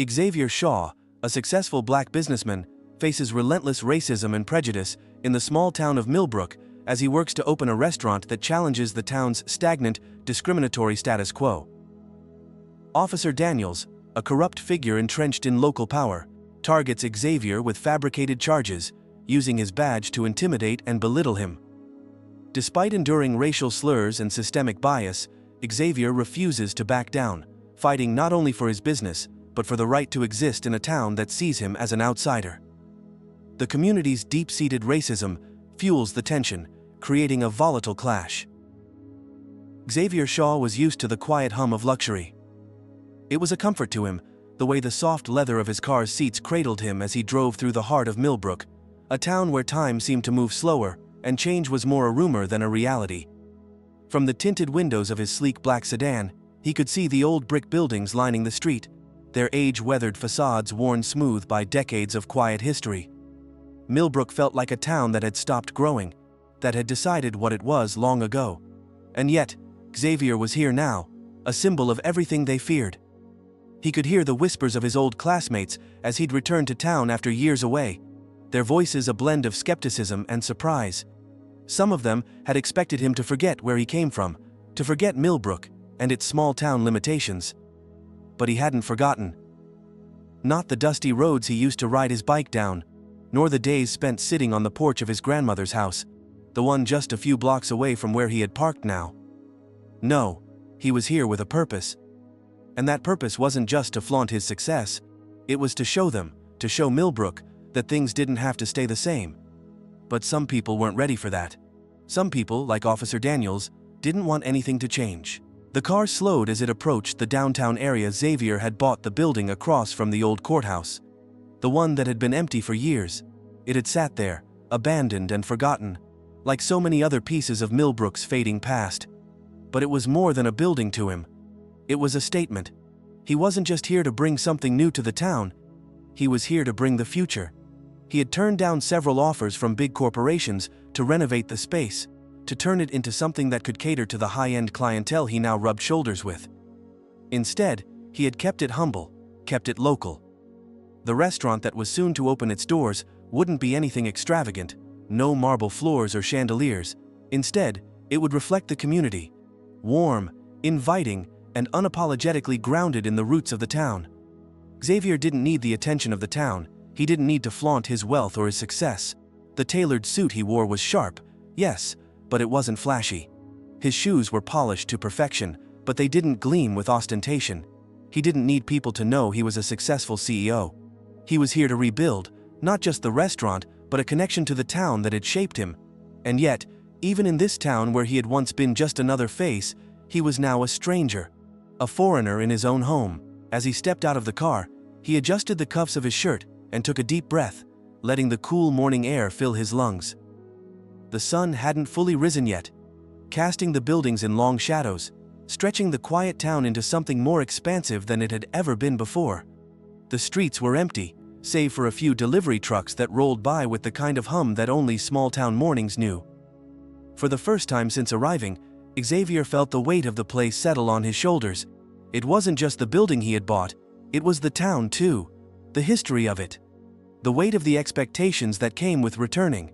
Xavier Shaw, a successful black businessman, faces relentless racism and prejudice in the small town of Millbrooke as he works to open a restaurant that challenges the town's stagnant, discriminatory status quo. Officer Daniels, a corrupt figure entrenched in local power, targets Xavier with fabricated charges, using his badge to intimidate and belittle him. Despite enduring racial slurs and systemic bias, Xavier refuses to back down, fighting not only for his business, but for the right to exist in a town that sees him as an outsider. The community's deep-seated racism fuels the tension, creating a volatile clash. Xavier Shaw was used to the quiet hum of luxury. It was a comfort to him, the way the soft leather of his car's seats cradled him as he drove through the heart of Millbrooke, a town where time seemed to move slower, and change was more a rumor than a reality. From the tinted windows of his sleek black sedan, he could see the old brick buildings lining the street, their age-weathered facades worn smooth by decades of quiet history. Millbrooke felt like a town that had stopped growing, that had decided what it was long ago. And yet, Xavier was here now, a symbol of everything they feared. He could hear the whispers of his old classmates as he'd returned to town after years away, their voices a blend of skepticism and surprise. Some of them had expected him to forget where he came from, to forget Millbrooke and its small-town limitations. But he hadn't forgotten. Not the dusty roads he used to ride his bike down, nor the days spent sitting on the porch of his grandmother's house, the one just a few blocks away from where he had parked now. No, he was here with a purpose. And that purpose wasn't just to flaunt his success, it was to show them, to show Millbrooke, that things didn't have to stay the same. But some people weren't ready for that. Some people, like Officer Daniels, didn't want anything to change. The car slowed as it approached the downtown area. Xavier had bought the building across from the old courthouse. The one that had been empty for years. It had sat there, abandoned and forgotten, like so many other pieces of Millbrooke's fading past. But it was more than a building to him. It was a statement. He wasn't just here to bring something new to the town. He was here to bring the future. He had turned down several offers from big corporations to renovate the space, to turn it into something that could cater to the high-end clientele he now rubbed shoulders with. Instead, he had kept it humble, kept it local. The restaurant that was soon to open its doors wouldn't be anything extravagant, no marble floors or chandeliers. Instead, it would reflect the community, warm, inviting, and unapologetically grounded in the roots of the town. Xavier didn't need the attention of the town. He didn't need to flaunt his wealth or his success. The tailored suit he wore was sharp, yes, but it wasn't flashy. His shoes were polished to perfection, but they didn't gleam with ostentation. He didn't need people to know he was a successful CEO. He was here to rebuild, not just the restaurant, but a connection to the town that had shaped him. And yet, even in this town where he had once been just another face, he was now a stranger, a foreigner in his own home. As he stepped out of the car, he adjusted the cuffs of his shirt and took a deep breath, letting the cool morning air fill his lungs. The sun hadn't fully risen yet, casting the buildings in long shadows, stretching the quiet town into something more expansive than it had ever been before. The streets were empty, save for a few delivery trucks that rolled by with the kind of hum that only small-town mornings knew. For the first time since arriving, Xavier felt the weight of the place settle on his shoulders. It wasn't just the building he had bought, it was the town too, the history of it, the weight of the expectations that came with returning.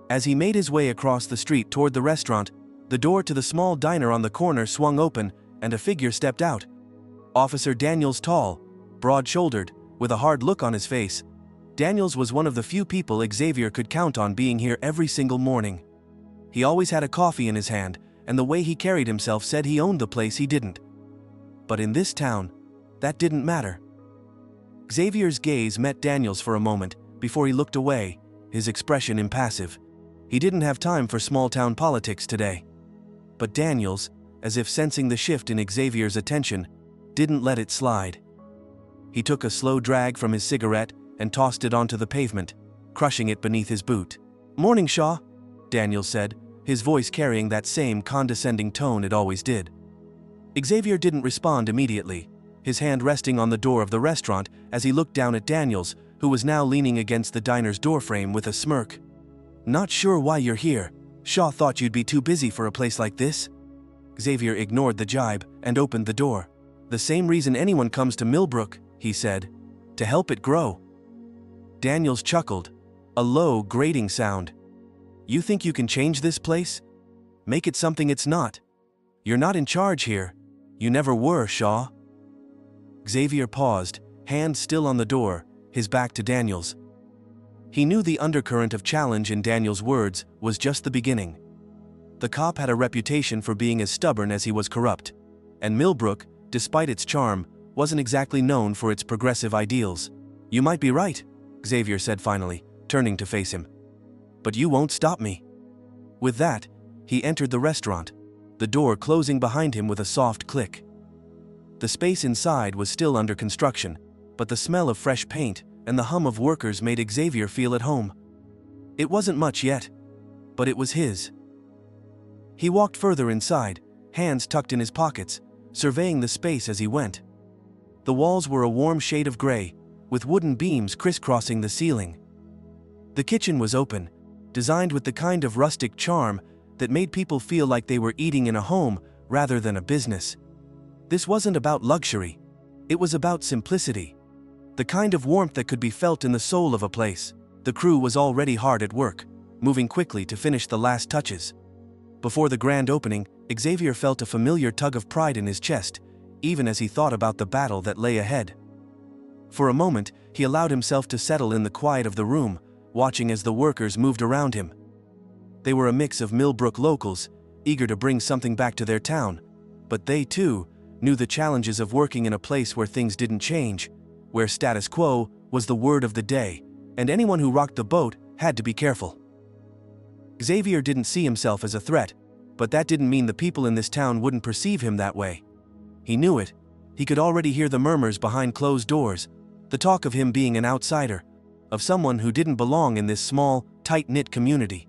As he made his way across the street toward the restaurant, the door to the small diner on the corner swung open, and a figure stepped out. Officer Daniels, tall, broad-shouldered, with a hard look on his face. Daniels was one of the few people Xavier could count on being here every single morning. He always had a coffee in his hand, and the way he carried himself said he owned the place he didn't. But in this town, that didn't matter. Xavier's gaze met Daniels for a moment before he looked away, his expression impassive. He didn't have time for small-town politics today. But Daniels, as if sensing the shift in Xavier's attention, didn't let it slide. He took a slow drag from his cigarette and tossed it onto the pavement, crushing it beneath his boot. "Morning, Shaw," Daniels said, his voice carrying that same condescending tone it always did. Xavier didn't respond immediately, his hand resting on the door of the restaurant as he looked down at Daniels, who was now leaning against the diner's doorframe with a smirk. "Not sure why you're here. Shaw thought you'd be too busy for a place like this." Xavier ignored the jibe and opened the door. "The same reason anyone comes to Millbrooke," he said, "to help it grow." Daniels chuckled, a low, grating sound. "You think you can change this place? Make it something it's not. You're not in charge here. You never were, Shaw." Xavier paused, hand still on the door, his back to Daniels. He knew the undercurrent of challenge in Daniels' words was just the beginning. The cop had a reputation for being as stubborn as he was corrupt, and Millbrooke, despite its charm, wasn't exactly known for its progressive ideals. "You might be right," Xavier said finally, turning to face him. "But you won't stop me." With that, he entered the restaurant, the door closing behind him with a soft click. The space inside was still under construction, but the smell of fresh paint and the hum of workers made Xavier feel at home. It wasn't much yet, but it was his. He walked further inside, hands tucked in his pockets, surveying the space as he went. The walls were a warm shade of gray, with wooden beams crisscrossing the ceiling. The kitchen was open, designed with the kind of rustic charm that made people feel like they were eating in a home rather than a business. This wasn't about luxury. It was about simplicity. The kind of warmth that could be felt in the soul of a place. The crew was already hard at work, moving quickly to finish the last touches. Before the grand opening, Xavier felt a familiar tug of pride in his chest, even as he thought about the battle that lay ahead. For a moment, he allowed himself to settle in the quiet of the room, watching as the workers moved around him. They were a mix of Millbrooke locals, eager to bring something back to their town, but they, too, knew the challenges of working in a place where things didn't change, where status quo was the word of the day, and anyone who rocked the boat had to be careful. Xavier didn't see himself as a threat, but that didn't mean the people in this town wouldn't perceive him that way. He knew it. He could already hear the murmurs behind closed doors, the talk of him being an outsider, of someone who didn't belong in this small, tight-knit community.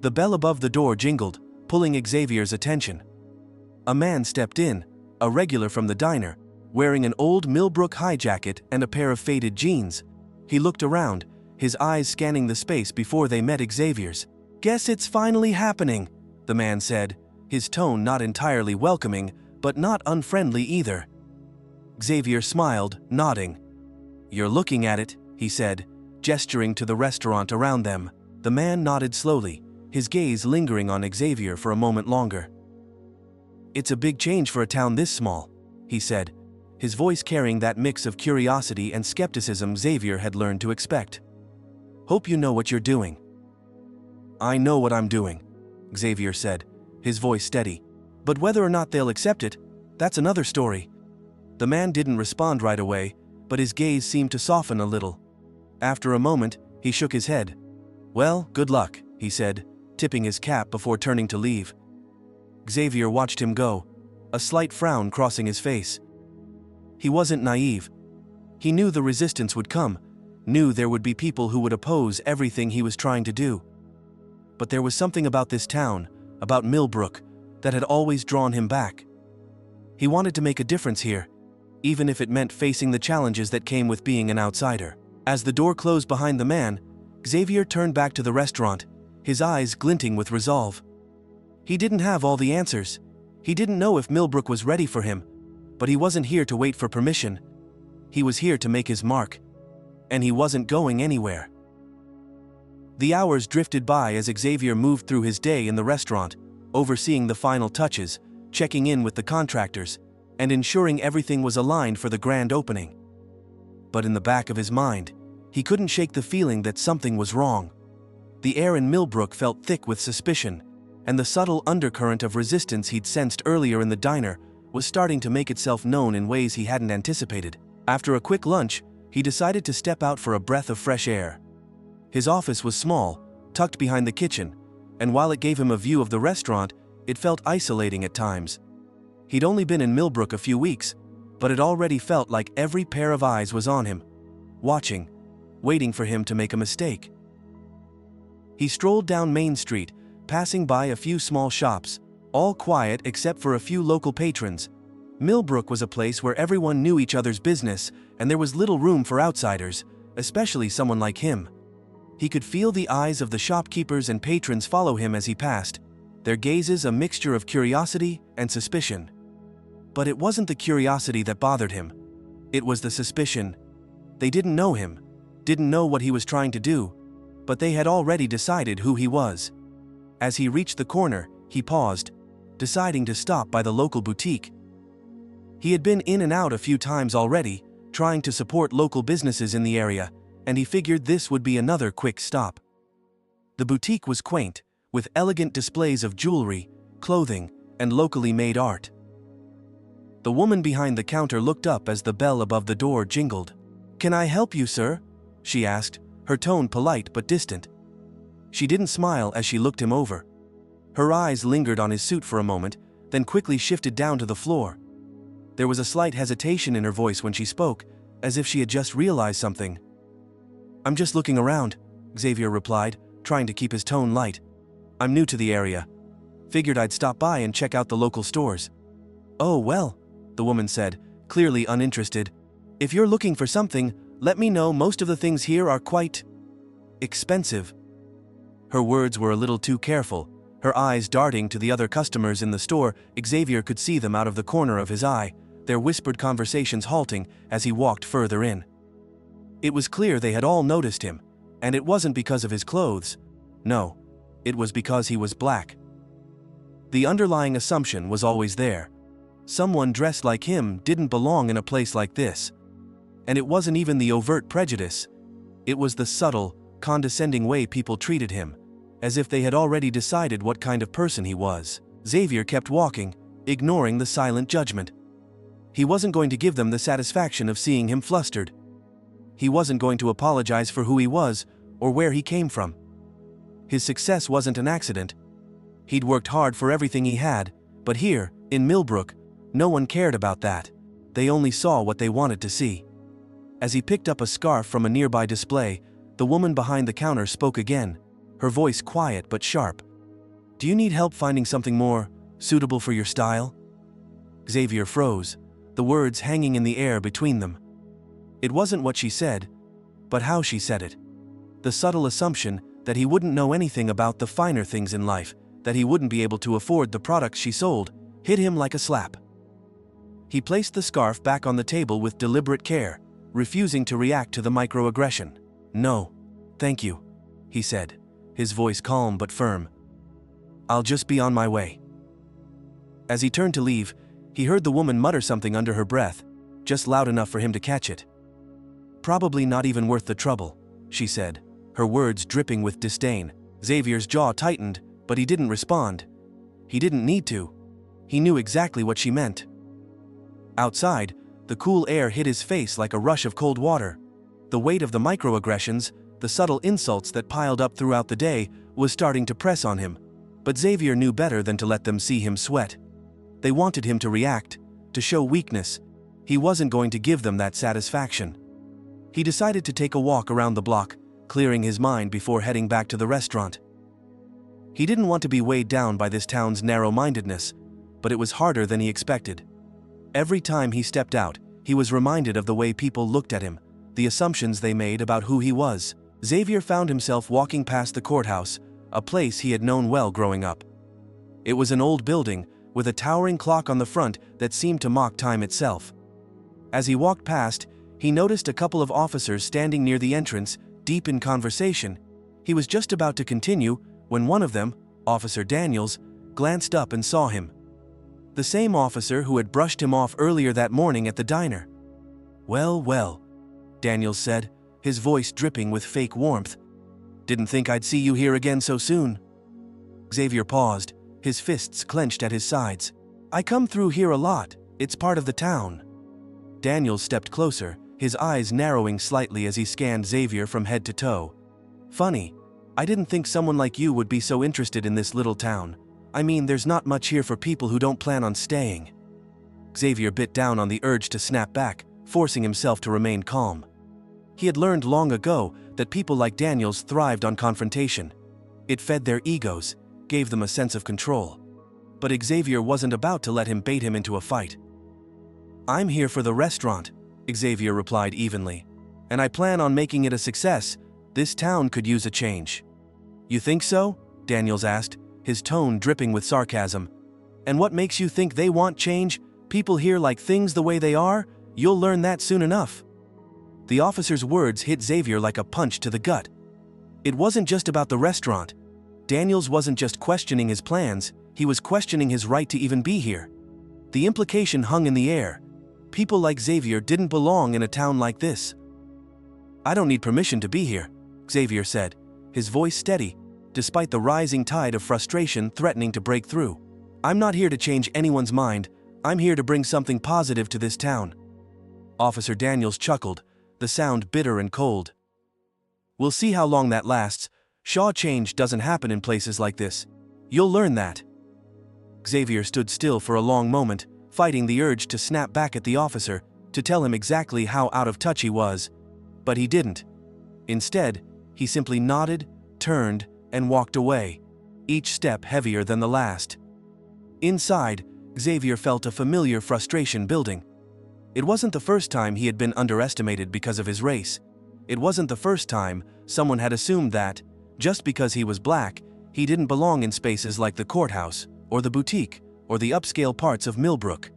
The bell above the door jingled, pulling Xavier's attention. A man stepped in, a regular from the diner, wearing an old Millbrooke high jacket and a pair of faded jeans. He looked around, his eyes scanning the space before they met Xavier's. "Guess it's finally happening," the man said, his tone not entirely welcoming, but not unfriendly either. Xavier smiled, nodding. "You're looking at it," he said, gesturing to the restaurant around them. The man nodded slowly, his gaze lingering on Xavier for a moment longer. "It's a big change for a town this small," he said, his voice carrying that mix of curiosity and skepticism Xavier had learned to expect. "Hope you know what you're doing." "I know what I'm doing," Xavier said, his voice steady. "But whether or not they'll accept it, that's another story." The man didn't respond right away, but his gaze seemed to soften a little. After a moment, he shook his head. "Well, good luck," he said, tipping his cap before turning to leave. Xavier watched him go, a slight frown crossing his face. He wasn't naive. He knew the resistance would come, knew there would be people who would oppose everything he was trying to do. But there was something about this town, about Millbrooke, that had always drawn him back. He wanted to make a difference here, even if it meant facing the challenges that came with being an outsider. As the door closed behind the man, Xavier turned back to the restaurant, his eyes glinting with resolve. He didn't have all the answers. He didn't know if Millbrooke was ready for him, but he wasn't here to wait for permission. He was here to make his mark. And he wasn't going anywhere. The hours drifted by as Xavier moved through his day in the restaurant, overseeing the final touches, checking in with the contractors, and ensuring everything was aligned for the grand opening. But in the back of his mind, he couldn't shake the feeling that something was wrong. The air in Millbrooke felt thick with suspicion, and the subtle undercurrent of resistance he'd sensed earlier in the diner was starting to make itself known in ways he hadn't anticipated. After a quick lunch, he decided to step out for a breath of fresh air. His office was small, tucked behind the kitchen, and while it gave him a view of the restaurant, it felt isolating at times. He'd only been in Millbrooke a few weeks, but it already felt like every pair of eyes was on him, watching, waiting for him to make a mistake. He strolled down Main Street, passing by a few small shops, all quiet except for a few local patrons. Millbrooke was a place where everyone knew each other's business, and there was little room for outsiders, especially someone like him. He could feel the eyes of the shopkeepers and patrons follow him as he passed, their gazes a mixture of curiosity and suspicion. But it wasn't the curiosity that bothered him. It was the suspicion. They didn't know him, didn't know what he was trying to do, but they had already decided who he was. As he reached the corner, he paused, deciding to stop by the local boutique. He had been in and out a few times already, trying to support local businesses in the area, and he figured this would be another quick stop. The boutique was quaint, with elegant displays of jewelry, clothing, and locally made art. The woman behind the counter looked up as the bell above the door jingled. "Can I help you, sir?" she asked, her tone polite but distant. She didn't smile as she looked him over. Her eyes lingered on his suit for a moment, then quickly shifted down to the floor. There was a slight hesitation in her voice when she spoke, as if she had just realized something. "I'm just looking around," Xavier replied, trying to keep his tone light. "I'm new to the area. Figured I'd stop by and check out the local stores." "Oh, well," the woman said, clearly uninterested. "If you're looking for something, let me know. Most of the things here are quite expensive." Her words were a little too careful, her eyes darting to the other customers in the store. Xavier could see them out of the corner of his eye, their whispered conversations halting as he walked further in. It was clear they had all noticed him, and it wasn't because of his clothes. No, it was because he was black. The underlying assumption was always there. Someone dressed like him didn't belong in a place like this. And it wasn't even the overt prejudice. It was the subtle, condescending way people treated him, as if they had already decided what kind of person he was. Xavier kept walking, ignoring the silent judgment. He wasn't going to give them the satisfaction of seeing him flustered. He wasn't going to apologize for who he was or where he came from. His success wasn't an accident. He'd worked hard for everything he had, but here, in Millbrooke, no one cared about that. They only saw what they wanted to see. As he picked up a scarf from a nearby display, the woman behind the counter spoke again, her voice quiet but sharp. "Do you need help finding something more suitable for your style?" Xavier froze, the words hanging in the air between them. It wasn't what she said, but how she said it. The subtle assumption that he wouldn't know anything about the finer things in life, that he wouldn't be able to afford the products she sold, hit him like a slap. He placed the scarf back on the table with deliberate care, refusing to react to the microaggression. "No, thank you," he said, his voice calm but firm. "I'll just be on my way." As he turned to leave, he heard the woman mutter something under her breath, just loud enough for him to catch it. "Probably not even worth the trouble," she said, her words dripping with disdain. Xavier's jaw tightened, but he didn't respond. He didn't need to. He knew exactly what she meant. Outside, the cool air hit his face like a rush of cold water. The weight of the microaggressions, the subtle insults that piled up throughout the day, was starting to press on him, but Xavier knew better than to let them see him sweat. They wanted him to react, to show weakness. He wasn't going to give them that satisfaction. He decided to take a walk around the block, clearing his mind before heading back to the restaurant. He didn't want to be weighed down by this town's narrow-mindedness, but it was harder than he expected. Every time he stepped out, he was reminded of the way people looked at him, the assumptions they made about who he was. Xavier found himself walking past the courthouse, a place he had known well growing up. It was an old building, with a towering clock on the front that seemed to mock time itself. As he walked past, he noticed a couple of officers standing near the entrance, deep in conversation. He was just about to continue when one of them, Officer Daniels, glanced up and saw him. The same officer who had brushed him off earlier that morning at the diner. "Well, well," Daniels said, his voice dripping with fake warmth. "Didn't think I'd see you here again so soon." Xavier paused, his fists clenched at his sides. "I come through here a lot, it's part of the town." Daniels stepped closer, his eyes narrowing slightly as he scanned Xavier from head to toe. "Funny, I didn't think someone like you would be so interested in this little town. I mean, there's not much here for people who don't plan on staying." Xavier bit down on the urge to snap back, forcing himself to remain calm. He had learned long ago that people like Daniels thrived on confrontation. It fed their egos, gave them a sense of control. But Xavier wasn't about to let him bait him into a fight. "I'm here for the restaurant," Xavier replied evenly. "And I plan on making it a success. This town could use a change." "You think so?" Daniels asked, his tone dripping with sarcasm. "And what makes you think they want change? People here like things the way they are? You'll learn that soon enough." The officer's words hit Xavier like a punch to the gut. It wasn't just about the restaurant. Daniels wasn't just questioning his plans, he was questioning his right to even be here. The implication hung in the air. People like Xavier didn't belong in a town like this. "I don't need permission to be here," Xavier said, his voice steady, despite the rising tide of frustration threatening to break through. "I'm not here to change anyone's mind, I'm here to bring something positive to this town." Officer Daniels chuckled, the sound bitter and cold. "We'll see how long that lasts. Shaw, change doesn't happen in places like this. You'll learn that." Xavier stood still for a long moment, fighting the urge to snap back at the officer, to tell him exactly how out of touch he was. But he didn't. Instead, he simply nodded, turned, and walked away, each step heavier than the last. Inside, Xavier felt a familiar frustration building. It wasn't the first time he had been underestimated because of his race. It wasn't the first time someone had assumed that, just because he was black, he didn't belong in spaces like the courthouse, or the boutique, or the upscale parts of Millbrooke.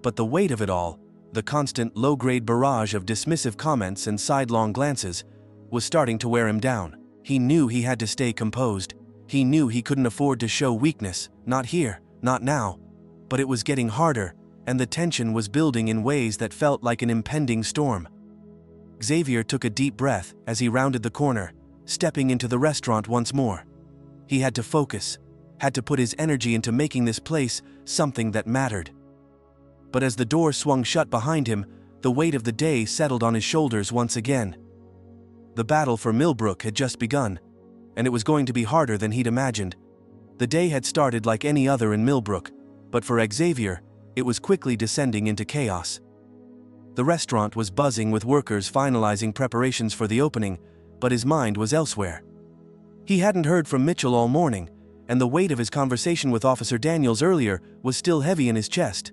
But the weight of it all, the constant low-grade barrage of dismissive comments and sidelong glances, was starting to wear him down. He knew he had to stay composed. He knew he couldn't afford to show weakness, not here, not now. But it was getting harder, and the tension was building in ways that felt like an impending storm. Xavier took a deep breath as he rounded the corner, stepping into the restaurant once more. He had to focus, had to put his energy into making this place something that mattered. But as the door swung shut behind him, the weight of the day settled on his shoulders once again. The battle for Millbrooke had just begun, and it was going to be harder than he'd imagined. The day had started like any other in Millbrooke, but for Xavier, it was quickly descending into chaos. The restaurant was buzzing with workers finalizing preparations for the opening, but his mind was elsewhere. He hadn't heard from Mitchell all morning, and the weight of his conversation with Officer Daniels earlier was still heavy in his chest.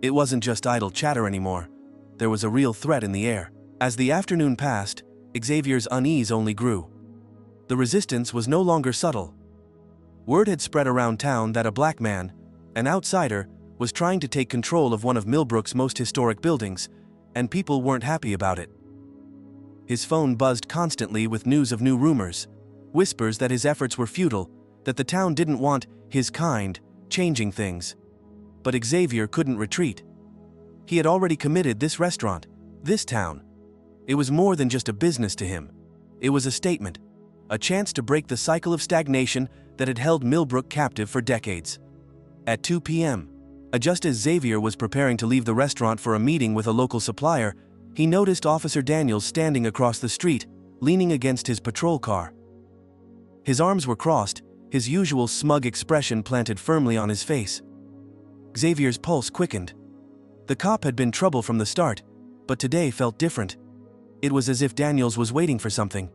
It wasn't just idle chatter anymore. There was a real threat in the air. As the afternoon passed, Xavier's unease only grew. The resistance was no longer subtle. Word had spread around town that a black man, an outsider, was trying to take control of one of Millbrooke's most historic buildings, and people weren't happy about it. His phone buzzed constantly with news of new rumors, whispers that his efforts were futile, that the town didn't want his kind changing things. But Xavier couldn't retreat. He had already committed this restaurant, this town. It was more than just a business to him. It was a statement, a chance to break the cycle of stagnation that had held Millbrooke captive for decades. At 2 p.m., just as Xavier was preparing to leave the restaurant for a meeting with a local supplier, he noticed Officer Daniels standing across the street, leaning against his patrol car. His arms were crossed, his usual smug expression planted firmly on his face. Xavier's pulse quickened. The cop had been trouble from the start, but today felt different. It was as if Daniels was waiting for something.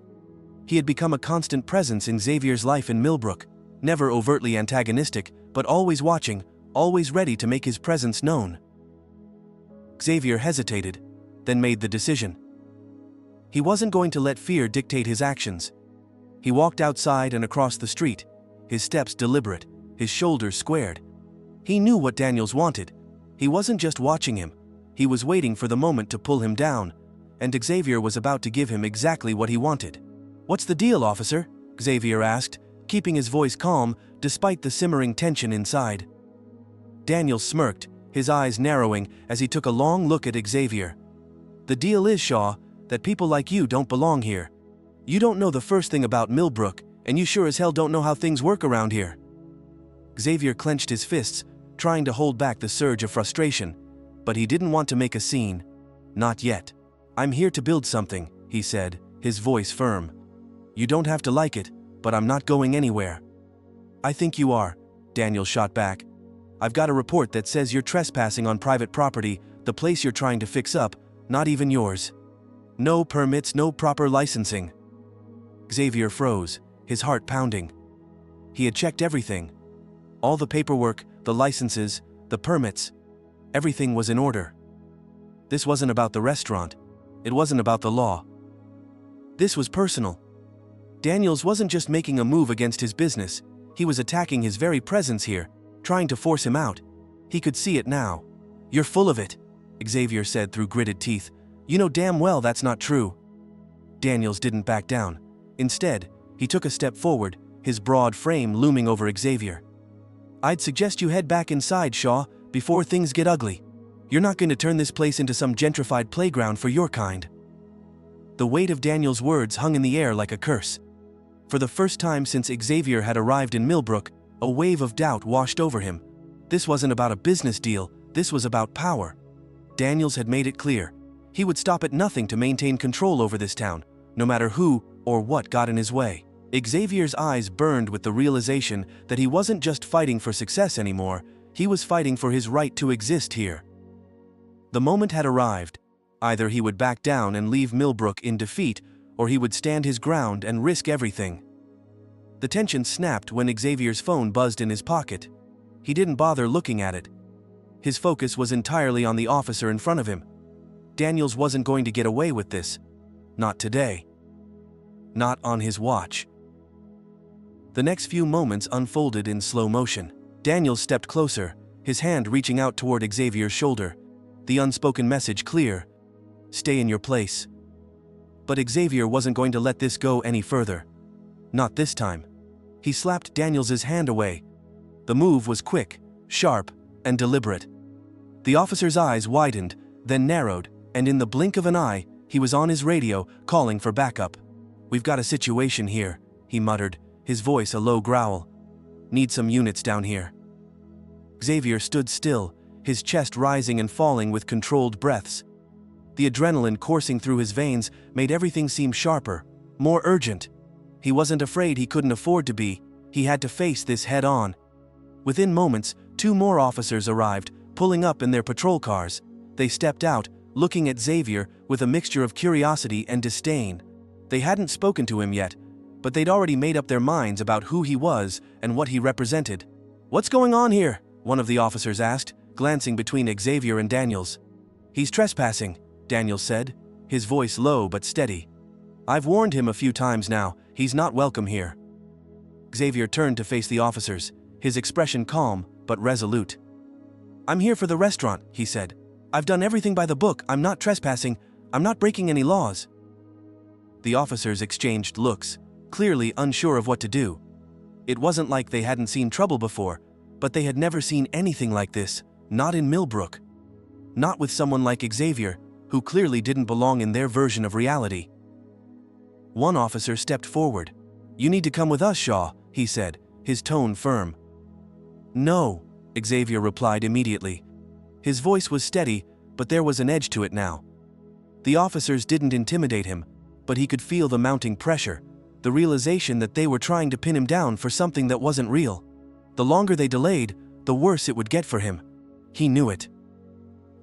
He had become a constant presence in Xavier's life in Millbrooke, never overtly antagonistic, but always watching, always ready to make his presence known. Xavier hesitated, then made the decision. He wasn't going to let fear dictate his actions. He walked outside and across the street, his steps deliberate, his shoulders squared. He knew what Daniels wanted. He wasn't just watching him, he was waiting for the moment to pull him down, and Xavier was about to give him exactly what he wanted. "What's the deal, officer?" Xavier asked, keeping his voice calm despite the simmering tension inside. Daniels smirked, his eyes narrowing as he took a long look at Xavier. "The deal is, Shaw, that people like you don't belong here. You don't know the first thing about Millbrooke, and you sure as hell don't know how things work around here." Xavier clenched his fists, trying to hold back the surge of frustration, but he didn't want to make a scene. Not yet. "I'm here to build something," he said, his voice firm. "You don't have to like it, but I'm not going anywhere." "I think you are," Daniel shot back. "I've got a report that says you're trespassing on private property, the place you're trying to fix up, not even yours. No permits, no proper licensing." Xavier froze, his heart pounding. He had checked everything. All the paperwork, the licenses, the permits. Everything was in order. This wasn't about the restaurant. It wasn't about the law. This was personal. Daniels wasn't just making a move against his business, he was attacking his very presence here, trying to force him out. He could see it now. "You're full of it," Xavier said through gritted teeth. You know damn well that's not true. Daniels didn't back down. Instead, he took a step forward, his broad frame looming over Xavier. I'd suggest you head back inside, Shaw, before things get ugly. You're not going to turn this place into some gentrified playground for your kind. The weight of Daniels' words hung in the air like a curse. For the first time since Xavier had arrived in Millbrooke, a wave of doubt washed over him. This wasn't about a business deal, this was about power. Daniels had made it clear. He would stop at nothing to maintain control over this town, no matter who or what got in his way. Xavier's eyes burned with the realization that he wasn't just fighting for success anymore, he was fighting for his right to exist here. The moment had arrived. Either he would back down and leave Millbrooke in defeat, or he would stand his ground and risk everything. The tension snapped when Xavier's phone buzzed in his pocket. He didn't bother looking at it. His focus was entirely on the officer in front of him. Daniels wasn't going to get away with this. Not today. Not on his watch. The next few moments unfolded in slow motion. Daniels stepped closer, his hand reaching out toward Xavier's shoulder. The unspoken message clear. Stay in your place. But Xavier wasn't going to let this go any further. Not this time. He slapped Daniels' hand away. The move was quick, sharp, and deliberate. The officer's eyes widened, then narrowed, and in the blink of an eye, he was on his radio, calling for backup. We've got a situation here, he muttered, his voice a low growl. Need some units down here. Xavier stood still, his chest rising and falling with controlled breaths. The adrenaline coursing through his veins made everything seem sharper, more urgent. He wasn't afraid he couldn't afford to be, he had to face this head-on. Within moments, 2 more officers arrived, pulling up in their patrol cars. They stepped out, looking at Xavier with a mixture of curiosity and disdain. They hadn't spoken to him yet, but they'd already made up their minds about who he was and what he represented. What's going on here? One of the officers asked, glancing between Xavier and Daniels. He's trespassing, Daniels said, his voice low but steady. I've warned him a few times now, he's not welcome here. Xavier turned to face the officers, his expression calm but resolute. I'm here for the restaurant, he said. I've done everything by the book, I'm not trespassing, I'm not breaking any laws. The officers exchanged looks, clearly unsure of what to do. It wasn't like they hadn't seen trouble before, but they had never seen anything like this, not in Millbrooke. Not with someone like Xavier, who clearly didn't belong in their version of reality. One officer stepped forward. You need to come with us, Shaw, he said, his tone firm. No, Xavier replied immediately. His voice was steady, but there was an edge to it now. The officers didn't intimidate him, but he could feel the mounting pressure, the realization that they were trying to pin him down for something that wasn't real. The longer they delayed, the worse it would get for him. He knew it.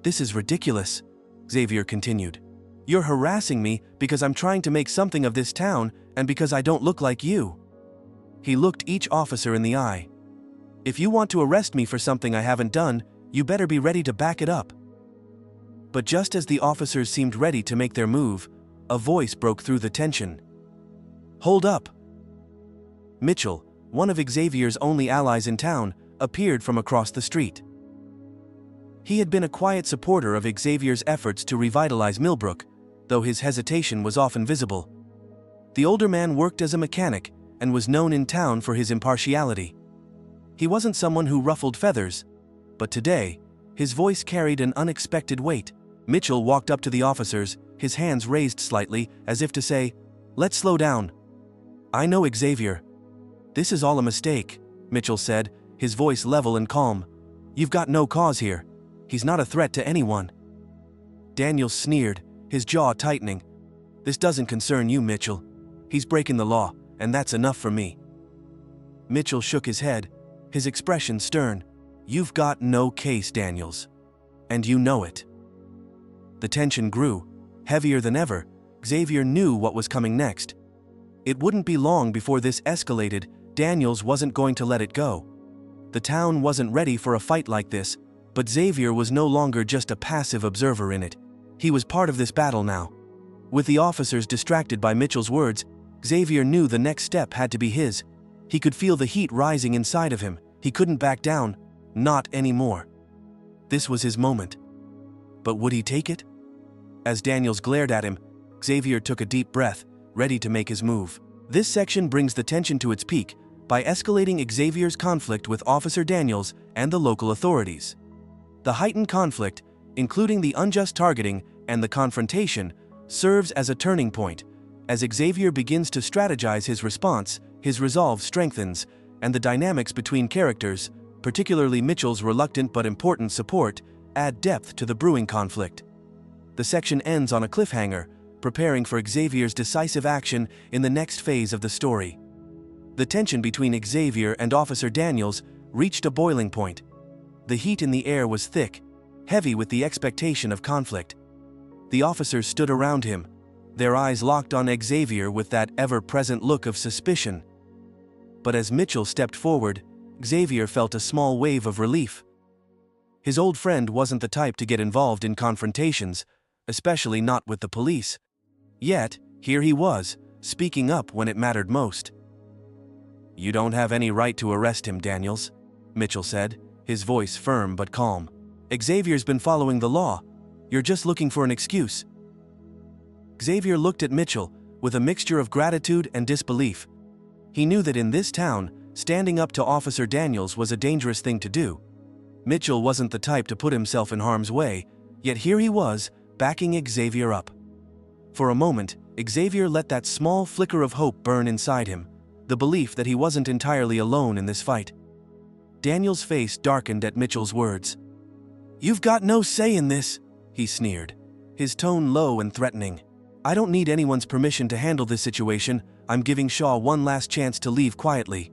This is ridiculous, Xavier continued. You're harassing me because I'm trying to make something of this town and because I don't look like you. He looked each officer in the eye. If you want to arrest me for something I haven't done, you better be ready to back it up. But just as the officers seemed ready to make their move, a voice broke through the tension. Hold up. Mitchell, one of Xavier's only allies in town, appeared from across the street. He had been a quiet supporter of Xavier's efforts to revitalize Millbrooke, though his hesitation was often visible. The older man worked as a mechanic and was known in town for his impartiality. He wasn't someone who ruffled feathers, but today, his voice carried an unexpected weight. Mitchell walked up to the officers, his hands raised slightly, as if to say, "Let's slow down. I know Xavier. This is all a mistake," Mitchell said, his voice level and calm. "You've got no cause here. He's not a threat to anyone." Daniel sneered, his jaw tightening. "This doesn't concern you, Mitchell. He's breaking the law, and that's enough for me." Mitchell shook his head, his expression stern. "You've got no case, Daniels. And you know it." The tension grew, heavier than ever. Xavier knew what was coming next. It wouldn't be long before this escalated. Daniels wasn't going to let it go. The town wasn't ready for a fight like this, but Xavier was no longer just a passive observer in it. He was part of this battle now. With the officers distracted by Mitchell's words, Xavier knew the next step had to be his. He could feel the heat rising inside of him. He couldn't back down. Not anymore. This was his moment. But would he take it? As Daniels glared at him, Xavier took a deep breath, ready to make his move. This section brings the tension to its peak by escalating Xavier's conflict with Officer Daniels and the local authorities. The heightened conflict, including the unjust targeting and the confrontation, serves as a turning point. As Xavier begins to strategize his response, his resolve strengthens, and the dynamics between characters, particularly Mitchell's reluctant but important support, add depth to the brewing conflict. The section ends on a cliffhanger, preparing for Xavier's decisive action in the next phase of the story. The tension between Xavier and Officer Daniels reached a boiling point. The heat in the air was thick, heavy with the expectation of conflict. The officers stood around him, their eyes locked on Xavier with that ever-present look of suspicion. But as Mitchell stepped forward, Xavier felt a small wave of relief. His old friend wasn't the type to get involved in confrontations, especially not with the police. Yet, here he was, speaking up when it mattered most. "You don't have any right to arrest him, Daniels," Mitchell said, his voice firm but calm. "Xavier's been following the law. You're just looking for an excuse." Xavier looked at Mitchell with a mixture of gratitude and disbelief. He knew that in this town, standing up to Officer Daniels was a dangerous thing to do. Mitchell wasn't the type to put himself in harm's way, yet here he was, backing Xavier up. For a moment, Xavier let that small flicker of hope burn inside him, the belief that he wasn't entirely alone in this fight. Daniels' face darkened at Mitchell's words. "You've got no say in this," he sneered, his tone low and threatening. "I don't need anyone's permission to handle this situation. I'm giving Shaw one last chance to leave quietly."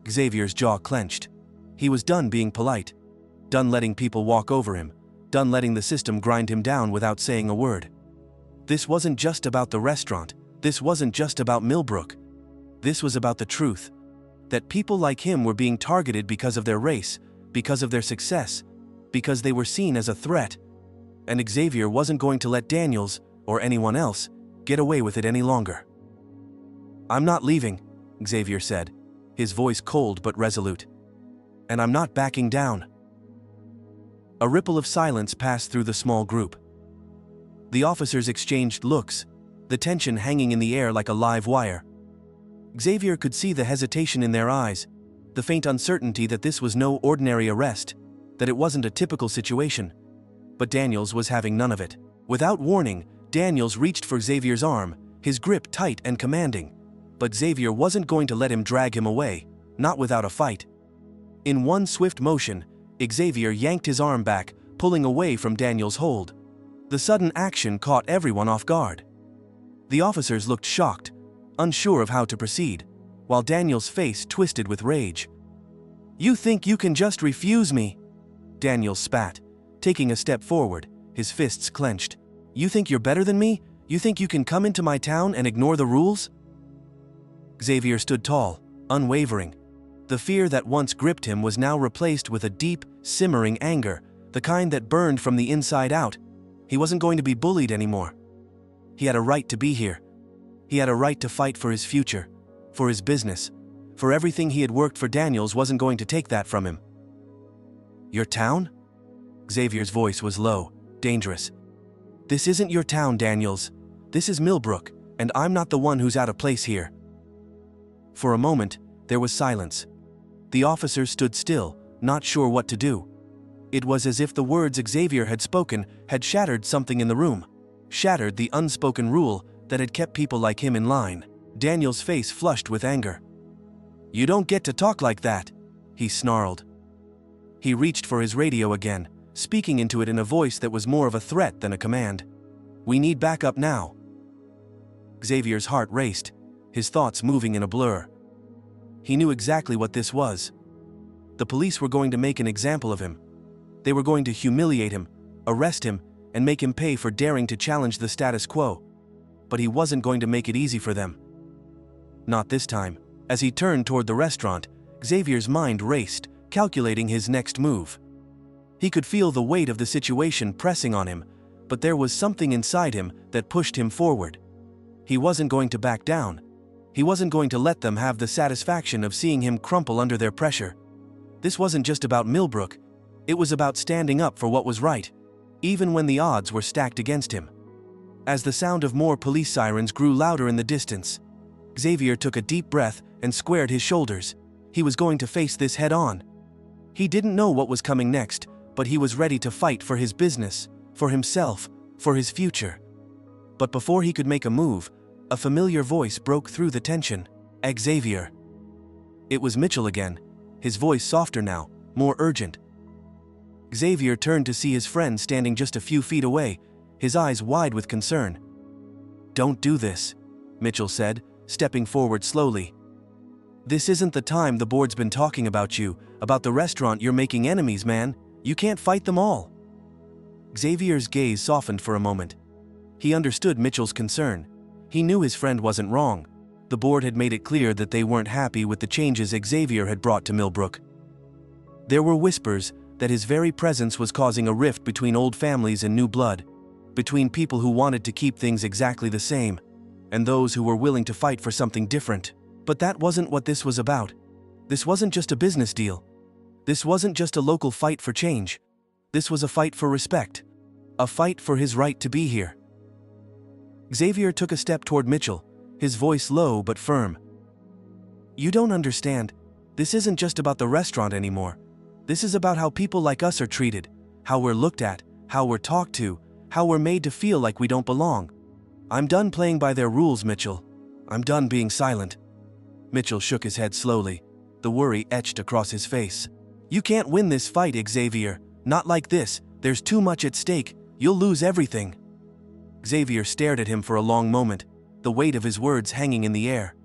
Xavier's jaw clenched. He was done being polite, done letting people walk over him, done letting the system grind him down without saying a word. This wasn't just about the restaurant. This wasn't just about Millbrooke. This was about the truth. That people like him were being targeted because of their race, because of their success, because they were seen as a threat. And Xavier wasn't going to let Daniels, or anyone else, get away with it any longer. "I'm not leaving," Xavier said, his voice cold but resolute. "And I'm not backing down." A ripple of silence passed through the small group. The officers exchanged looks, the tension hanging in the air like a live wire. Xavier could see the hesitation in their eyes, the faint uncertainty that this was no ordinary arrest, that it wasn't a typical situation. But Daniels was having none of it. Without warning, Daniels reached for Xavier's arm, his grip tight and commanding. But Xavier wasn't going to let him drag him away, not without a fight. In one swift motion, Xavier yanked his arm back, pulling away from Daniels' hold. The sudden action caught everyone off guard. The officers looked shocked, unsure of how to proceed, while Daniels' face twisted with rage. "You think you can just refuse me?" Daniels spat, taking a step forward, his fists clenched. "You think you're better than me? You think you can come into my town and ignore the rules?" Xavier stood tall, unwavering. The fear that once gripped him was now replaced with a deep, simmering anger, the kind that burned from the inside out. He wasn't going to be bullied anymore. He had a right to be here. He had a right to fight for his future, for his business, for everything he had worked for. Daniels wasn't going to take that from him. "Your town?" Xavier's voice was low, dangerous. "This isn't your town, Daniels. This is Millbrooke, and I'm not the one who's out of place here." For a moment, there was silence. The officers stood still, not sure what to do. It was as if the words Xavier had spoken had shattered something in the room, shattered the unspoken rule that had kept people like him in line. Daniel's face flushed with anger. "You don't get to talk like that," he snarled. He reached for his radio again, speaking into it in a voice that was more of a threat than a command. "We need backup now." Xavier's heart raced, his thoughts moving in a blur. He knew exactly what this was. The police were going to make an example of him. They were going to humiliate him, arrest him, and make him pay for daring to challenge the status quo. But he wasn't going to make it easy for them. Not this time. As he turned toward the restaurant, Xavier's mind raced, calculating his next move. He could feel the weight of the situation pressing on him, but there was something inside him that pushed him forward. He wasn't going to back down. He wasn't going to let them have the satisfaction of seeing him crumple under their pressure. This wasn't just about Millbrooke. It was about standing up for what was right. even when the odds were stacked against him. As the sound of more police sirens grew louder in the distance, Xavier took a deep breath and squared his shoulders. He was going to face this head-on. He didn't know what was coming next, but he was ready to fight for his business, for himself, for his future. But before he could make a move, a familiar voice broke through the tension. "Xavier." It was Mitchell again, his voice softer now, more urgent. Xavier turned to see his friend standing just a few feet away, his eyes wide with concern. "Don't do this," Mitchell said, stepping forward slowly. "This isn't the time. The board's been talking about you, about the restaurant. You're making enemies, man. You can't fight them all." Xavier's gaze softened for a moment. He understood Mitchell's concern. He knew his friend wasn't wrong. The board had made it clear that they weren't happy with the changes Xavier had brought to Millbrooke. There were whispers that his very presence was causing a rift between old families and new blood, between people who wanted to keep things exactly the same, and those who were willing to fight for something different. But that wasn't what this was about. This wasn't just a business deal. This wasn't just a local fight for change. This was a fight for respect. A fight for his right to be here. Xavier took a step toward Mitchell, his voice low but firm. "You don't understand. This isn't just about the restaurant anymore. This is about how people like us are treated, how we're looked at, how we're talked to, how we're made to feel like we don't belong. I'm done playing by their rules, Mitchell. I'm done being silent." Mitchell shook his head slowly, the worry etched across his face. "You can't win this fight, Xavier. Not like this. There's too much at stake. You'll lose everything." Xavier stared at him for a long moment, the weight of his words hanging in the air.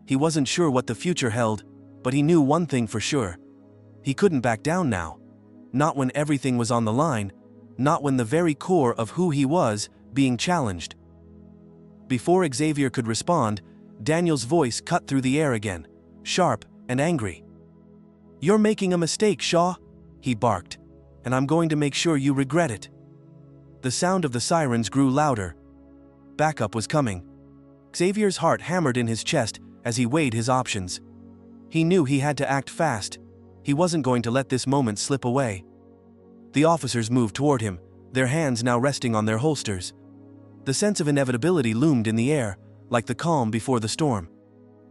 He wasn't sure what the future held, but he knew one thing for sure. He couldn't back down now. Not when everything was on the line, not when the very core of who he was being challenged. Before Xavier could respond, Daniel's voice cut through the air again, sharp and angry. "You're making a mistake, Shaw," he barked, "and I'm going to make sure you regret it." The sound of the sirens grew louder. Backup was coming. Xavier's heart hammered in his chest as he weighed his options. He knew he had to act fast. He wasn't going to let this moment slip away. The officers moved toward him, their hands now resting on their holsters. The sense of inevitability loomed in the air, like the calm before the storm.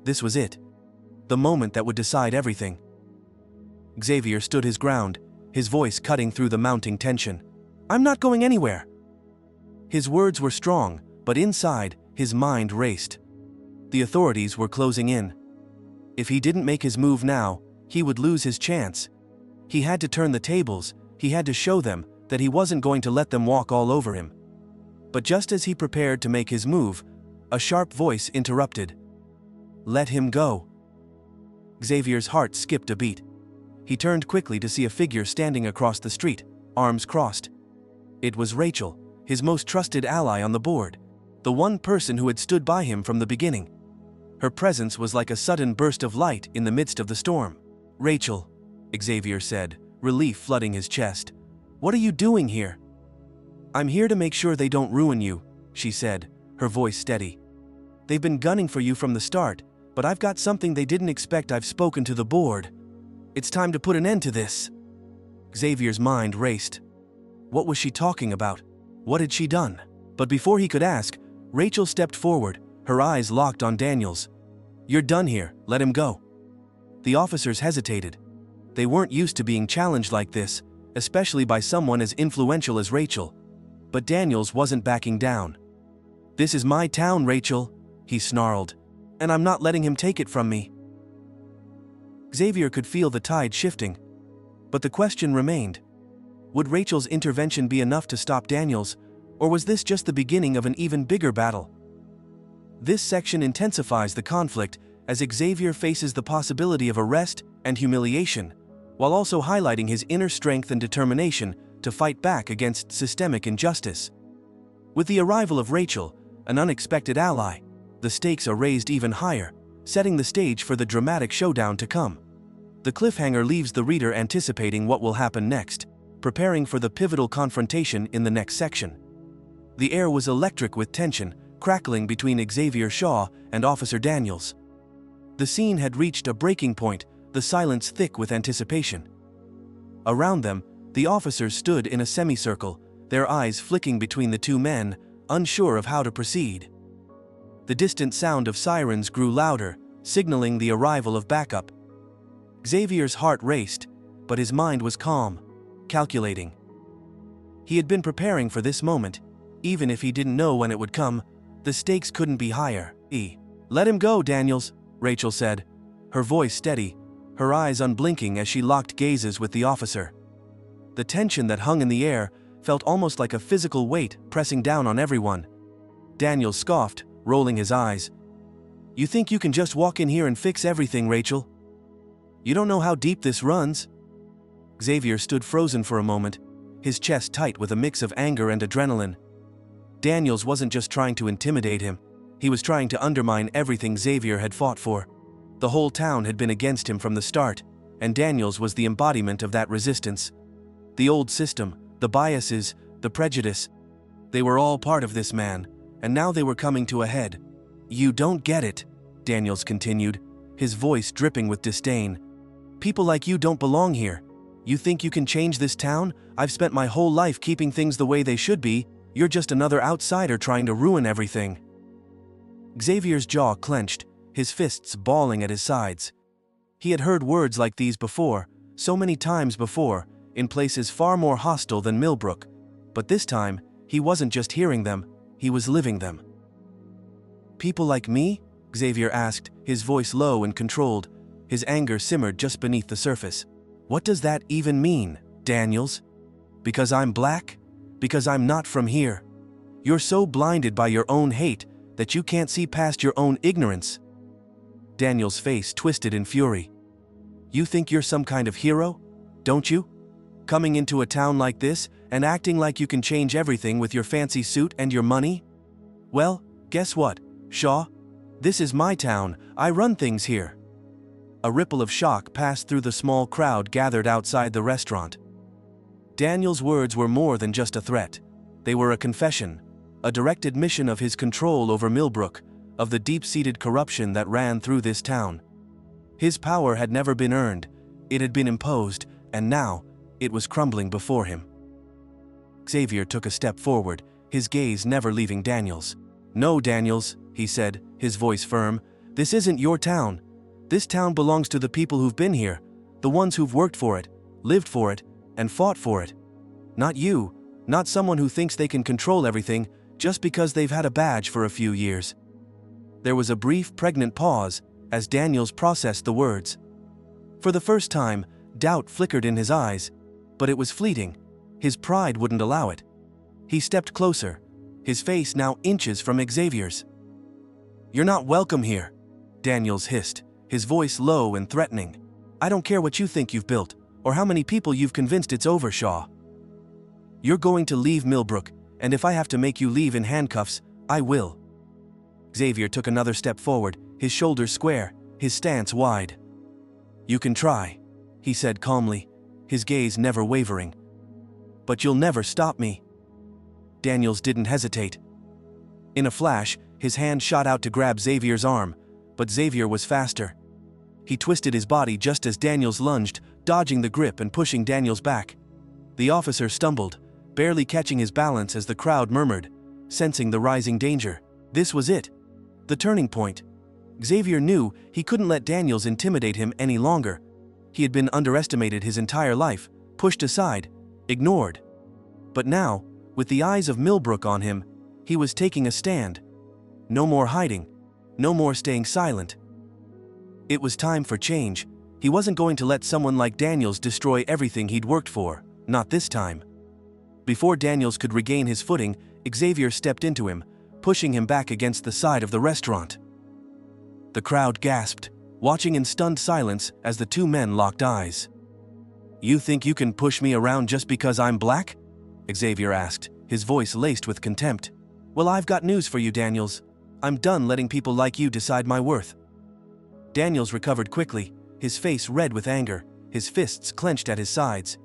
This was it. The moment that would decide everything. Xavier stood his ground, his voice cutting through the mounting tension. "I'm not going anywhere." His words were strong, but inside, his mind raced. The authorities were closing in. If he didn't make his move now, he would lose his chance. He had to turn the tables. He had to show them that he wasn't going to let them walk all over him. But just as he prepared to make his move, a sharp voice interrupted. "Let him go." Xavier's heart skipped a beat. He turned quickly to see a figure standing across the street, arms crossed. It was Rachel, his most trusted ally on the board, the one person who had stood by him from the beginning. Her presence was like a sudden burst of light in the midst of the storm. "Rachel," Xavier said, relief flooding his chest. "What are you doing here?" "I'm here to make sure they don't ruin you," she said, her voice steady. "They've been gunning for you from the start, but I've got something they didn't expect. I've spoken to the board. It's time to put an end to this." Xavier's mind raced. What was she talking about? What had she done? But before he could ask, Rachel stepped forward, her eyes locked on Daniel's. "You're done here, let him go." The officers hesitated. They weren't used to being challenged like this, especially by someone as influential as Rachel. But Daniels wasn't backing down. "This is my town, Rachel," he snarled, "and I'm not letting him take it from me." Xavier could feel the tide shifting. But the question remained. Would Rachel's intervention be enough to stop Daniels, or was this just the beginning of an even bigger battle? This section intensifies the conflict as Xavier faces the possibility of arrest and humiliation, while also highlighting his inner strength and determination to fight back against systemic injustice. With the arrival of Rachel, an unexpected ally, the stakes are raised even higher, setting the stage for the dramatic showdown to come. The cliffhanger leaves the reader anticipating what will happen next, preparing for the pivotal confrontation in the next section. The air was electric with tension, crackling between Xavier Shaw and Officer Daniels. The scene had reached a breaking point, the silence thick with anticipation. Around them, the officers stood in a semicircle, their eyes flicking between the two men, unsure of how to proceed. The distant sound of sirens grew louder, signaling the arrival of backup. Xavier's heart raced, but his mind was calm, calculating. He had been preparing for this moment. Even if he didn't know when it would come, the stakes couldn't be higher. "Let him go, Daniels," Rachel said, her voice steady, her eyes unblinking as she locked gazes with the officer. The tension that hung in the air felt almost like a physical weight pressing down on everyone. Daniels scoffed, rolling his eyes. "You think you can just walk in here and fix everything, Rachel? You don't know how deep this runs." Xavier stood frozen for a moment, his chest tight with a mix of anger and adrenaline. Daniels wasn't just trying to intimidate him, he was trying to undermine everything Xavier had fought for. The whole town had been against him from the start, and Daniels was the embodiment of that resistance. The old system, the biases, the prejudice, they were all part of this man, and now they were coming to a head. "You don't get it," Daniels continued, his voice dripping with disdain. "People like you don't belong here. You think you can change this town? I've spent my whole life keeping things the way they should be. You're just another outsider trying to ruin everything." Xavier's jaw clenched, his fists balling at his sides. He had heard words like these before, so many times before, in places far more hostile than Millbrooke, but this time, he wasn't just hearing them, he was living them. "People like me?" Xavier asked, his voice low and controlled, his anger simmered just beneath the surface. "What does that even mean, Daniels? Because I'm black? Because I'm not from here? You're so blinded by your own hate that you can't see past your own ignorance." Daniel's face twisted in fury. "You think you're some kind of hero, don't you? Coming into a town like this and acting like you can change everything with your fancy suit and your money? Well, guess what, Shaw? This is my town, I run things here." A ripple of shock passed through the small crowd gathered outside the restaurant. Daniel's words were more than just a threat. They were a confession, a direct admission of his control over Millbrooke, of the deep-seated corruption that ran through this town. His power had never been earned, it had been imposed, and now, it was crumbling before him. Xavier took a step forward, his gaze never leaving Daniels. "No, Daniels," he said, his voice firm, "this isn't your town. This town belongs to the people who've been here, the ones who've worked for it, lived for it, and fought for it. Not you, not someone who thinks they can control everything just because they've had a badge for a few years." There was a brief, pregnant pause as Daniels processed the words. For the first time, doubt flickered in his eyes, but it was fleeting. His pride wouldn't allow it. He stepped closer, his face now inches from Xavier's. "You're not welcome here," Daniels hissed, his voice low and threatening. "I don't care what you think you've built, or how many people you've convinced it's over, Shaw. You're going to leave Millbrooke, and if I have to make you leave in handcuffs, I will." Xavier took another step forward, his shoulders square, his stance wide. "You can try," he said calmly, his gaze never wavering. "But you'll never stop me." Daniels didn't hesitate. In a flash, his hand shot out to grab Xavier's arm, but Xavier was faster. He twisted his body just as Daniels lunged, dodging the grip and pushing Daniels back. The officer stumbled, barely catching his balance as the crowd murmured, sensing the rising danger. This was it. The turning point. Xavier knew he couldn't let Daniels intimidate him any longer. He had been underestimated his entire life, pushed aside, ignored. But now, with the eyes of Millbrooke on him, he was taking a stand. No more hiding. No more staying silent. It was time for change. He wasn't going to let someone like Daniels destroy everything he'd worked for, not this time. Before Daniels could regain his footing, Xavier stepped into him, pushing him back against the side of the restaurant. The crowd gasped, watching in stunned silence as the two men locked eyes. "You think you can push me around just because I'm black?" Xavier asked, his voice laced with contempt. "Well, I've got news for you, Daniels. I'm done letting people like you decide my worth." Daniels recovered quickly, his face red with anger, his fists clenched at his sides.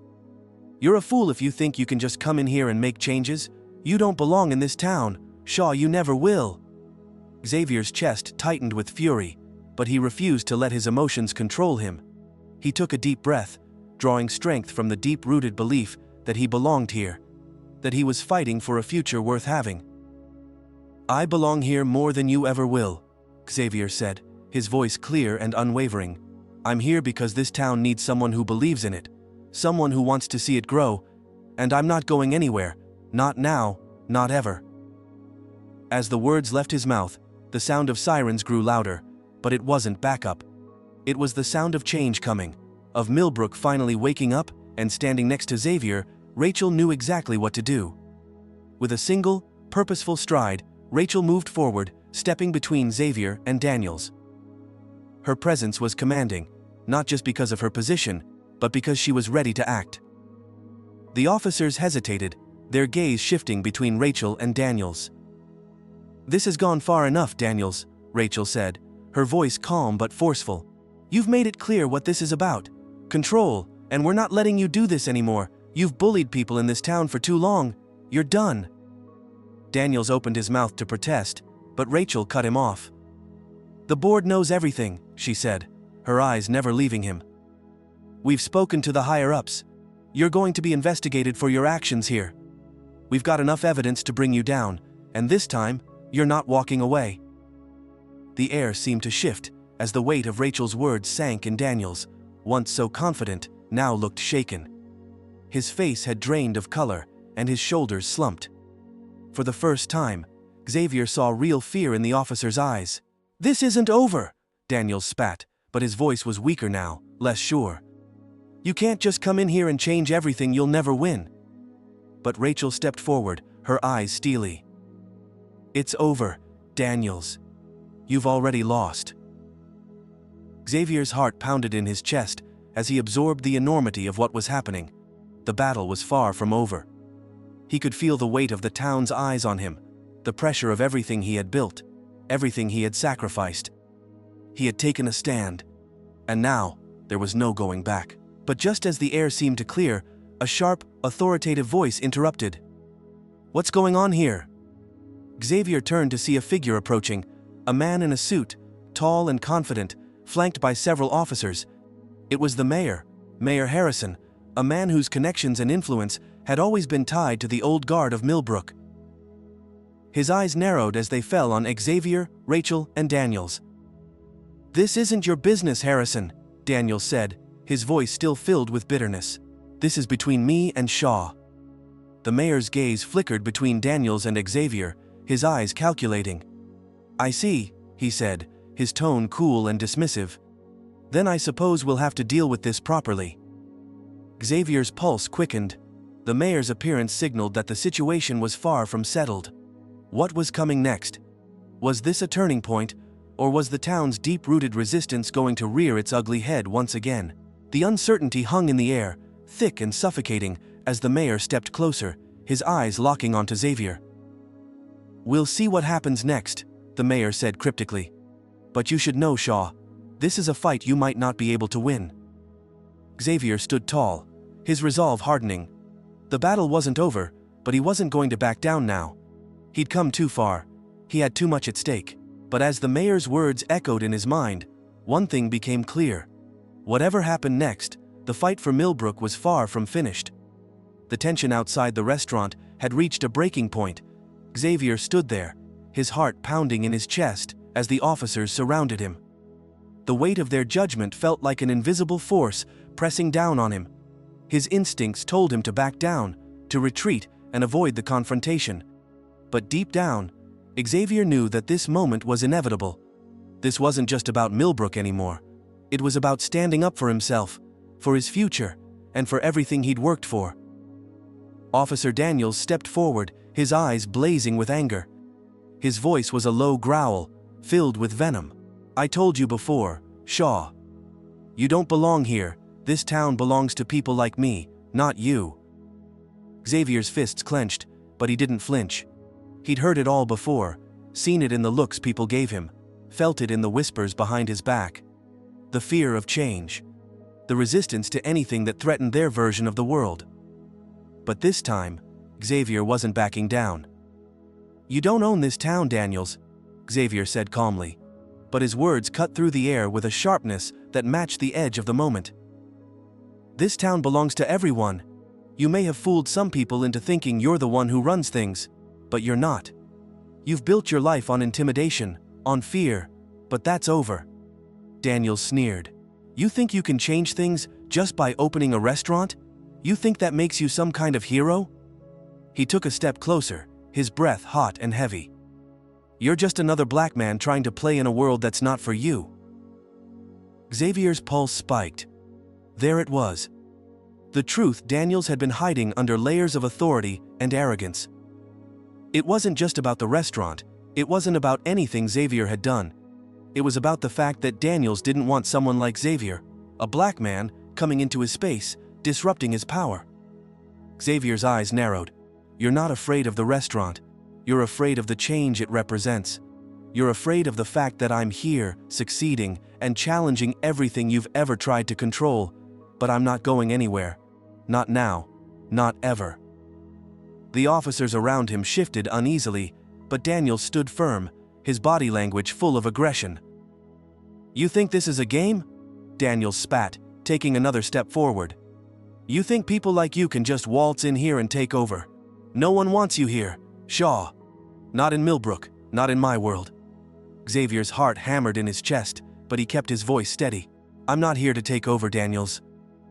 "You're a fool if you think you can just come in here and make changes. You don't belong in this town, Shaw, you never will." Xavier's chest tightened with fury, but he refused to let his emotions control him. He took a deep breath, drawing strength from the deep-rooted belief that he belonged here. that he was fighting for a future worth having. "I belong here more than you ever will," Xavier said, his voice clear and unwavering. "I'm here because this town needs someone who believes in it, someone who wants to see it grow, and I'm not going anywhere, not now, not ever." As the words left his mouth, the sound of sirens grew louder, but it wasn't backup. It was the sound of change coming, of Millbrooke finally waking up, and standing next to Xavier, Rachel knew exactly what to do. With a single, purposeful stride, Rachel moved forward, stepping between Xavier and Daniels. Her presence was commanding, not just because of her position, but because she was ready to act. The officers hesitated, their gaze shifting between Rachel and Daniels. "This has gone far enough, Daniels," Rachel said, her voice calm but forceful. "You've made it clear what this is about. Control, and we're not letting you do this anymore. You've bullied people in this town for too long. You're done." Daniels opened his mouth to protest, but Rachel cut him off. "The board knows everything," she said, her eyes never leaving him. "We've spoken to the higher-ups. You're going to be investigated for your actions here. We've got enough evidence to bring you down, and this time, you're not walking away." The air seemed to shift, as the weight of Rachel's words sank in Daniels, once so confident, now looked shaken. His face had drained of color, and his shoulders slumped. For the first time, Xavier saw real fear in the officer's eyes. "This isn't over," Daniels spat, but his voice was weaker now, less sure. "You can't just come in here and change everything. You'll never win." But Rachel stepped forward, her eyes steely. "It's over, Daniels. You've already lost." Xavier's heart pounded in his chest as he absorbed the enormity of what was happening. The battle was far from over. He could feel the weight of the town's eyes on him, the pressure of everything he had built, everything he had sacrificed. He had taken a stand, and now there was no going back. But just as the air seemed to clear, a sharp, authoritative voice interrupted. "What's going on here?" Xavier turned to see a figure approaching, a man in a suit, tall and confident, flanked by several officers. It was the mayor, Mayor Harrison, a man whose connections and influence had always been tied to the old guard of Millbrooke. His eyes narrowed as they fell on Xavier, Rachel, and Daniels. "This isn't your business, Harrison," Daniels said, his voice still filled with bitterness. "This is between me and Shaw." The mayor's gaze flickered between Daniels and Xavier, his eyes calculating. "I see," he said, his tone cool and dismissive. "Then I suppose we'll have to deal with this properly." Xavier's pulse quickened. The mayor's appearance signaled that the situation was far from settled. What was coming next? Was this a turning point, or was the town's deep-rooted resistance going to rear its ugly head once again? The uncertainty hung in the air, thick and suffocating, as the mayor stepped closer, his eyes locking onto Xavier. "We'll see what happens next," the mayor said cryptically. "But you should know, Shaw, this is a fight you might not be able to win." Xavier stood tall, his resolve hardening. The battle wasn't over, but he wasn't going to back down now. He'd come too far. He had too much at stake. But as the mayor's words echoed in his mind, one thing became clear. Whatever happened next, the fight for Millbrooke was far from finished. The tension outside the restaurant had reached a breaking point. Xavier stood there, his heart pounding in his chest, as the officers surrounded him. The weight of their judgment felt like an invisible force pressing down on him. His instincts told him to back down, to retreat, and avoid the confrontation. But deep down, Xavier knew that this moment was inevitable. This wasn't just about Millbrooke anymore. It was about standing up for himself, for his future, and for everything he'd worked for. Officer Daniels stepped forward, his eyes blazing with anger. His voice was a low growl, filled with venom. "I told you before, Shaw. You don't belong here. This town belongs to people like me, not you." Xavier's fists clenched, but he didn't flinch. He'd heard it all before, seen it in the looks people gave him, felt it in the whispers behind his back. The fear of change. The resistance to anything that threatened their version of the world. But this time, Xavier wasn't backing down. "You don't own this town, Daniels," Xavier said calmly. But his words cut through the air with a sharpness that matched the edge of the moment. "This town belongs to everyone. You may have fooled some people into thinking you're the one who runs things, but you're not. You've built your life on intimidation, on fear, but that's over. Daniels sneered. You think you can change things just by opening a restaurant? You think that makes you some kind of hero? He took a step closer, his breath hot and heavy. You're just another black man trying to play in a world that's not for you. Xavier's pulse spiked. There it was. The truth Daniels had been hiding under layers of authority and arrogance. It wasn't just about the restaurant, it wasn't about anything Xavier had done. It was about the fact that Daniels didn't want someone like Xavier, a black man, coming into his space, disrupting his power. Xavier's eyes narrowed. You're not afraid of the restaurant. You're afraid of the change it represents. You're afraid of the fact that I'm here, succeeding, and challenging everything you've ever tried to control, but I'm not going anywhere. Not now. Not ever. The officers around him shifted uneasily, but Daniels stood firm, his body language full of aggression. You think this is a game? Daniels spat, taking another step forward. You think people like you can just waltz in here and take over? No one wants you here, Shaw. Not in Millbrooke, not in my world. Xavier's heart hammered in his chest, but he kept his voice steady. I'm not here to take over, Daniels.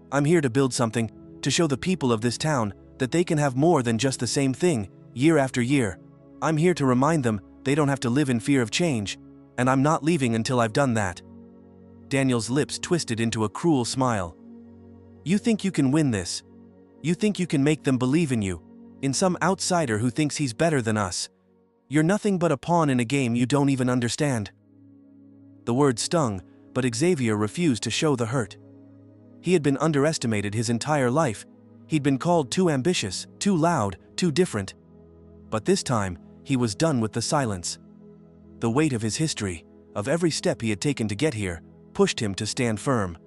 I'm here to build something, to show the people of this town that they can have more than just the same thing, year after year. I'm here to remind them they don't have to live in fear of change, and I'm not leaving until I've done that. Daniel's lips twisted into a cruel smile. You think you can win this? You think you can make them believe in you, in some outsider who thinks he's better than us? You're nothing but a pawn in a game you don't even understand. The word stung, but Xavier refused to show the hurt. He had been underestimated his entire life. He'd been called too ambitious, too loud, too different. But this time, he was done with the silence. The weight of his history, of every step he had taken to get here, pushed him to stand firm.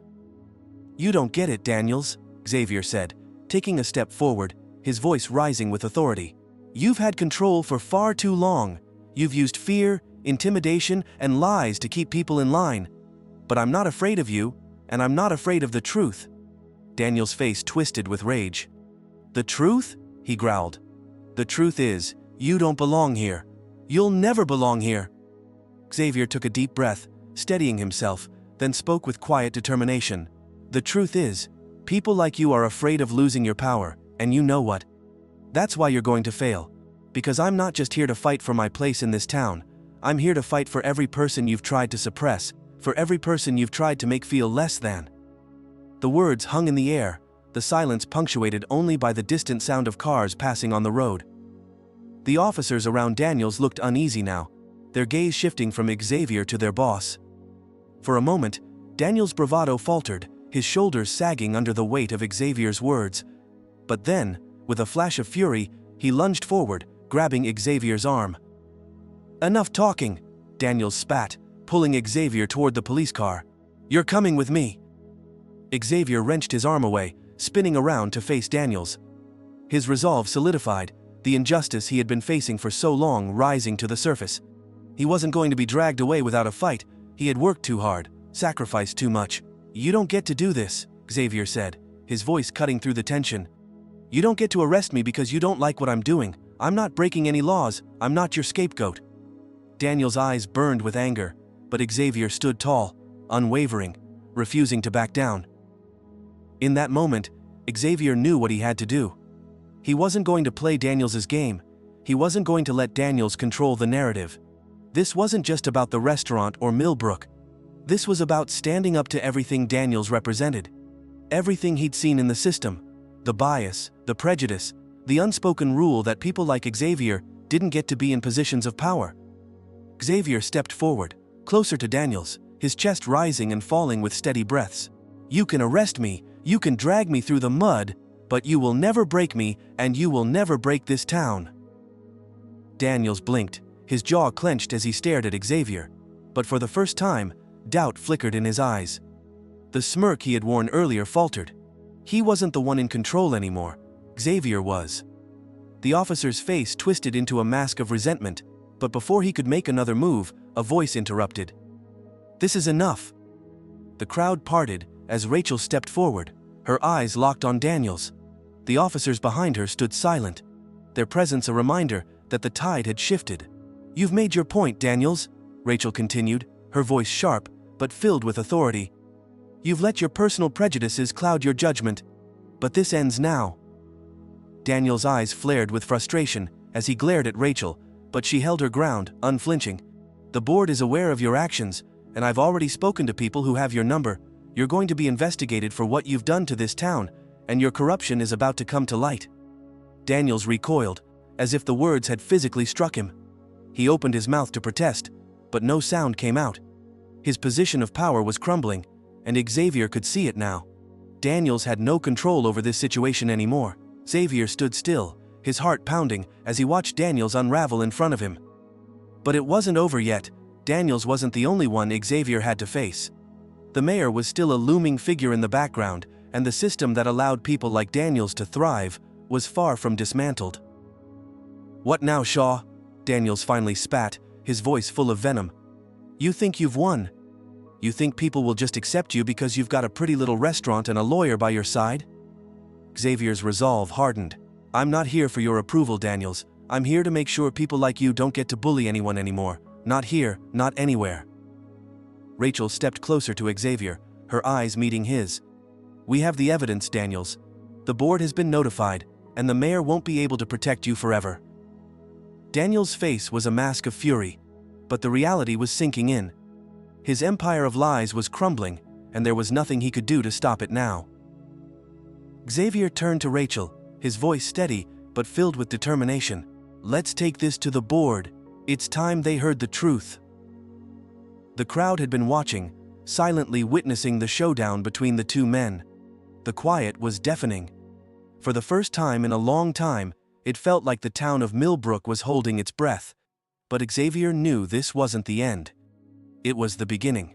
You don't get it, Daniels, Xavier said, taking a step forward, his voice rising with authority. You've had control for far too long. You've used fear, intimidation, and lies to keep people in line. But I'm not afraid of you, and I'm not afraid of the truth. Daniel's face twisted with rage. The truth? He growled. The truth is, you don't belong here. You'll never belong here. Xavier took a deep breath, steadying himself, then spoke with quiet determination. The truth is, people like you are afraid of losing your power, and you know what? That's why you're going to fail. Because I'm not just here to fight for my place in this town. I'm here to fight for every person you've tried to suppress, for every person you've tried to make feel less than. The words hung in the air, the silence punctuated only by the distant sound of cars passing on the road. The officers around Daniels looked uneasy now, their gaze shifting from Xavier to their boss. For a moment, Daniels' bravado faltered, his shoulders sagging under the weight of Xavier's words. But then, with a flash of fury, he lunged forward, grabbing Xavier's arm. Enough talking, Daniels spat, pulling Xavier toward the police car. You're coming with me. Xavier wrenched his arm away, spinning around to face Daniels. His resolve solidified, the injustice he had been facing for so long rising to the surface. He wasn't going to be dragged away without a fight. He had worked too hard, sacrificed too much. You don't get to do this, Xavier said, his voice cutting through the tension. You don't get to arrest me because you don't like what I'm doing. I'm not breaking any laws. I'm not your scapegoat. Daniel's eyes burned with anger, but Xavier stood tall, unwavering, refusing to back down. In that moment, Xavier knew what he had to do. He wasn't going to play Daniels' game. He wasn't going to let Daniels control the narrative. This wasn't just about the restaurant or Millbrooke. This was about standing up to everything Daniels represented. Everything he'd seen in the system. The bias, the prejudice, the unspoken rule that people like Xavier didn't get to be in positions of power. Xavier stepped forward, closer to Daniels, his chest rising and falling with steady breaths. You can arrest me, you can drag me through the mud, but you will never break me, and you will never break this town. Daniels blinked, his jaw clenched as he stared at Xavier. But for the first time, doubt flickered in his eyes. The smirk he had worn earlier faltered. He wasn't the one in control anymore. Xavier was. The officer's face twisted into a mask of resentment, but before he could make another move, a voice interrupted. This is enough. The crowd parted as Rachel stepped forward, her eyes locked on Daniels. The officers behind her stood silent, their presence a reminder that the tide had shifted. "You've made your point, Daniels," Rachel continued, her voice sharp but filled with authority. "You've let your personal prejudices cloud your judgment, but this ends now." Daniels' eyes flared with frustration as he glared at Rachel, but she held her ground, unflinching. "The board is aware of your actions, and I've already spoken to people who have your number. You're going to be investigated for what you've done to this town, and your corruption is about to come to light." Daniels recoiled, as if the words had physically struck him. He opened his mouth to protest, but no sound came out. His position of power was crumbling, and Xavier could see it now. Daniels had no control over this situation anymore. Xavier stood still, his heart pounding as he watched Daniels unravel in front of him. But it wasn't over yet. Daniels wasn't the only one Xavier had to face. The mayor was still a looming figure in the background, and the system that allowed people like Daniels to thrive was far from dismantled. "What now, Shaw?" Daniels finally spat, his voice full of venom. "You think you've won? You think people will just accept you because you've got a pretty little restaurant and a lawyer by your side?" Xavier's resolve hardened. "I'm not here for your approval, Daniels. I'm here to make sure people like you don't get to bully anyone anymore. Not here, not anywhere." Rachel stepped closer to Xavier, her eyes meeting his. "We have the evidence, Daniels. The board has been notified, and the mayor won't be able to protect you forever." Daniels' face was a mask of fury, but the reality was sinking in. His empire of lies was crumbling, and there was nothing he could do to stop it now. Xavier turned to Rachel, his voice steady but filled with determination. "Let's take this to the board. It's time they heard the truth." The crowd had been watching, silently witnessing the showdown between the two men. The quiet was deafening. For the first time in a long time, it felt like the town of Millbrooke was holding its breath. But Xavier knew this wasn't the end. It was the beginning.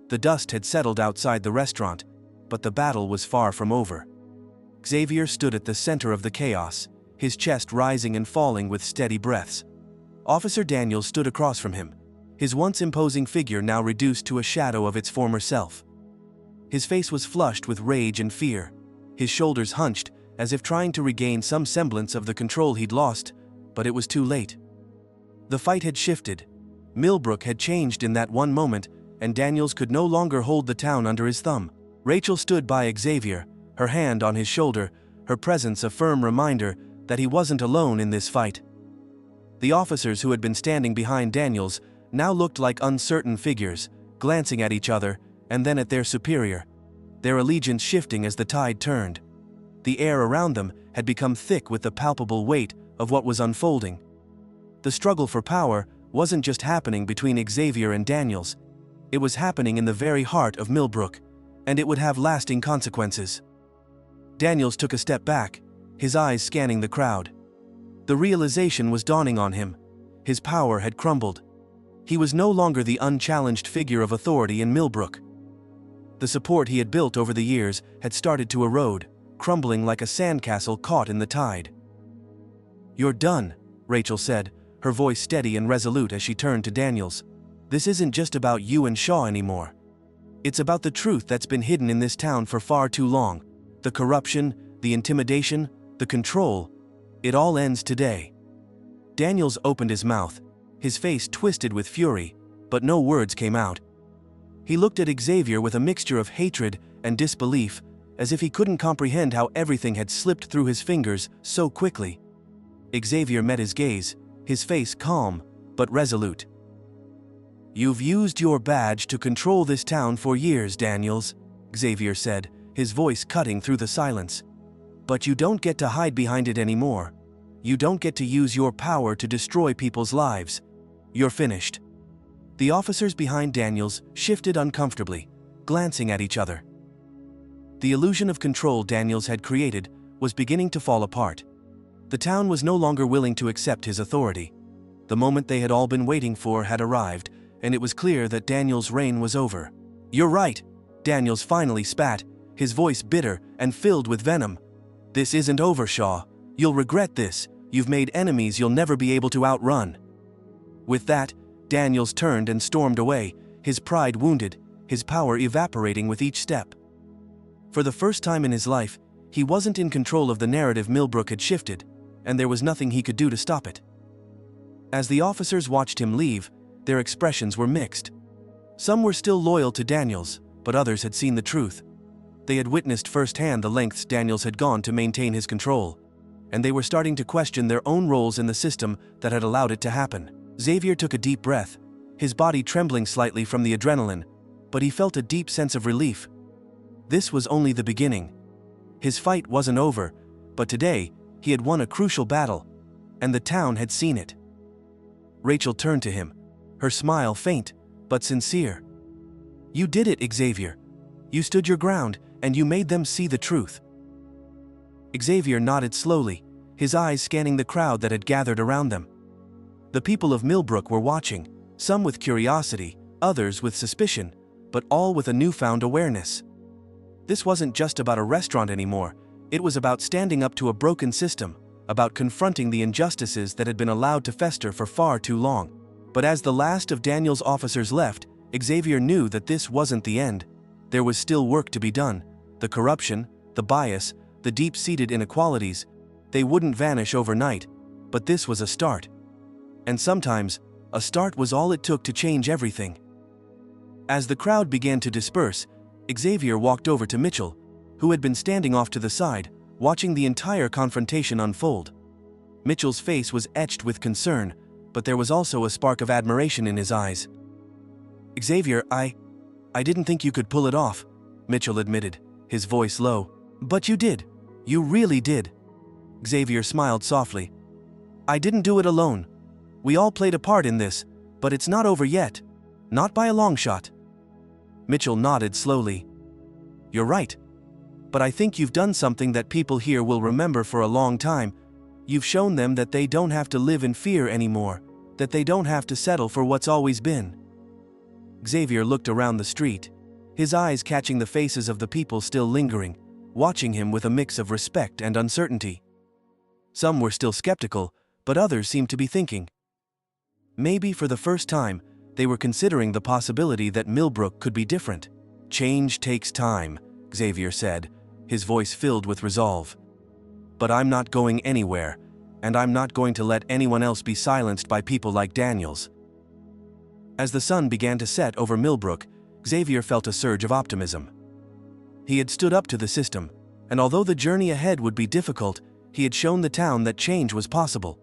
The dust had settled outside the restaurant, but the battle was far from over. Xavier stood at the center of the chaos, his chest rising and falling with steady breaths. Officer Daniels stood across from him, his once imposing figure now reduced to a shadow of its former self. His face was flushed with rage and fear, his shoulders hunched, as if trying to regain some semblance of the control he'd lost, but it was too late. The fight had shifted. Millbrooke had changed in that one moment, and Daniels could no longer hold the town under his thumb. Rachel stood by Xavier, her hand on his shoulder, her presence a firm reminder that he wasn't alone in this fight. The officers who had been standing behind Daniels now looked like uncertain figures, glancing at each other and then at their superior, their allegiance shifting as the tide turned. The air around them had become thick with the palpable weight of what was unfolding. The struggle for power wasn't just happening between Xavier and Daniels. It was happening in the very heart of Millbrooke, and it would have lasting consequences. Daniels took a step back, his eyes scanning the crowd. The realization was dawning on him. His power had crumbled. He was no longer the unchallenged figure of authority in Millbrooke. The support he had built over the years had started to erode, crumbling like a sandcastle caught in the tide. "You're done," Rachel said, her voice steady and resolute as she turned to Daniels. "This isn't just about you and Shaw anymore. It's about the truth that's been hidden in this town for far too long. The corruption, the intimidation, the control. It all ends today." Daniels opened his mouth, his face twisted with fury, but no words came out. He looked at Xavier with a mixture of hatred and disbelief, as if he couldn't comprehend how everything had slipped through his fingers so quickly. Xavier met his gaze, his face calm but resolute. "You've used your badge to control this town for years, Daniels," Xavier said, his voice cutting through the silence. "But you don't get to hide behind it anymore. You don't get to use your power to destroy people's lives. You're finished." The officers behind Daniels shifted uncomfortably, glancing at each other. The illusion of control Daniels had created was beginning to fall apart. The town was no longer willing to accept his authority. The moment they had all been waiting for had arrived, and it was clear that Daniels' reign was over. "You're right," Daniels finally spat, his voice bitter and filled with venom. "This isn't over, Shaw. You'll regret this. You've made enemies you'll never be able to outrun." With that, Daniels turned and stormed away, his pride wounded, his power evaporating with each step. For the first time in his life, He wasn't in control of the narrative Millbrooke had shifted, and there was nothing he could do to stop it. As the officers watched him leave, their expressions were mixed. Some were still loyal to Daniels, but others had seen the truth. They had witnessed firsthand the lengths Daniels had gone to maintain his control, and they were starting to question their own roles in the system that had allowed it to happen. Xavier took a deep breath, his body trembling slightly from the adrenaline, but he felt a deep sense of relief. This was only the beginning. His fight wasn't over, but today, he had won a crucial battle, and the town had seen it. Rachel turned to him, her smile faint, but sincere. "You did it, Xavier. You stood your ground, and you made them see the truth." Xavier nodded slowly, his eyes scanning the crowd that had gathered around them. The people of Millbrooke were watching, some with curiosity, others with suspicion, but all with a newfound awareness. This wasn't just about a restaurant anymore, it was about standing up to a broken system, about confronting the injustices that had been allowed to fester for far too long. But as the last of Daniel's officers left, Xavier knew that this wasn't the end. There was still work to be done. The corruption, the bias, the deep-seated inequalities, they wouldn't vanish overnight, but this was a start. And sometimes, a start was all it took to change everything. As the crowd began to disperse, Xavier walked over to Mitchell, who had been standing off to the side, watching the entire confrontation unfold. Mitchell's face was etched with concern, but there was also a spark of admiration in his eyes. "Xavier, I didn't think you could pull it off," Mitchell admitted, his voice low. "But you did. You really did." Xavier smiled softly. "I didn't do it alone. We all played a part in this, but it's not over yet. Not by a long shot." Mitchell nodded slowly. "You're right. But I think you've done something that people here will remember for a long time. You've shown them that they don't have to live in fear anymore, that they don't have to settle for what's always been." Xavier looked around the street, his eyes catching the faces of the people still lingering, watching him with a mix of respect and uncertainty. Some were still skeptical, but others seemed to be thinking. Maybe for the first time, they were considering the possibility that Millbrooke could be different. "Change takes time," Xavier said, his voice filled with resolve. "But I'm not going anywhere, and I'm not going to let anyone else be silenced by people like Daniels." As the sun began to set over Millbrooke, Xavier felt a surge of optimism. He had stood up to the system, and although the journey ahead would be difficult, he had shown the town that change was possible.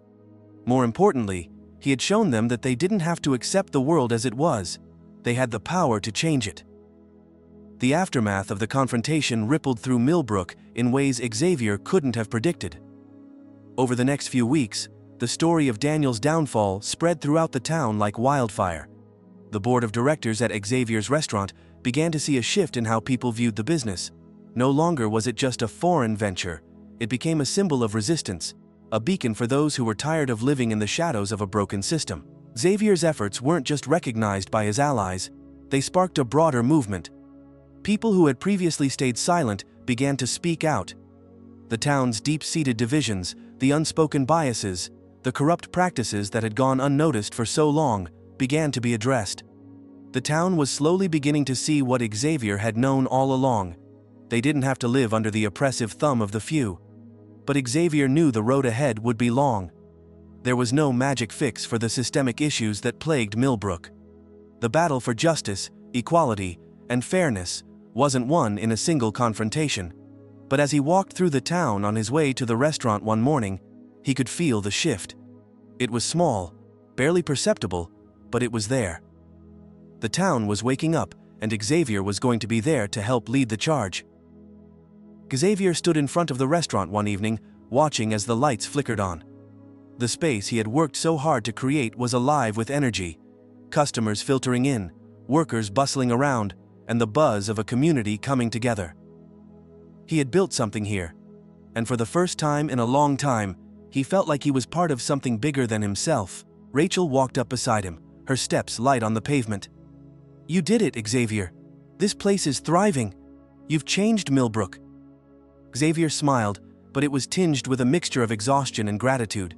More importantly, he had shown them that they didn't have to accept the world as it was. They had the power to change it. The aftermath of the confrontation rippled through Millbrooke in ways Xavier couldn't have predicted. Over the next few weeks, the story of Daniel's downfall spread throughout the town like wildfire. The board of directors at Xavier's restaurant began to see a shift in how people viewed the business. No longer was it just a foreign venture, it became a symbol of resistance, a beacon for those who were tired of living in the shadows of a broken system. Xavier's efforts weren't just recognized by his allies, they sparked a broader movement. People who had previously stayed silent began to speak out. The town's deep-seated divisions, the unspoken biases, the corrupt practices that had gone unnoticed for so long, began to be addressed. The town was slowly beginning to see what Xavier had known all along. They didn't have to live under the oppressive thumb of the few. But Xavier knew the road ahead would be long. There was no magic fix for the systemic issues that plagued Millbrooke. The battle for justice, equality, and fairness wasn't won in a single confrontation. But as he walked through the town on his way to the restaurant one morning, he could feel the shift. It was small, barely perceptible, but it was there. The town was waking up, and Xavier was going to be there to help lead the charge. Xavier stood in front of the restaurant one evening, watching as the lights flickered on. The space he had worked so hard to create was alive with energy. Customers filtering in, workers bustling around, and the buzz of a community coming together. He had built something here, and for the first time in a long time, he felt like he was part of something bigger than himself. Rachel walked up beside him, her steps light on the pavement. "You did it, Xavier. This place is thriving. You've changed Millbrooke." Xavier smiled, but it was tinged with a mixture of exhaustion and gratitude.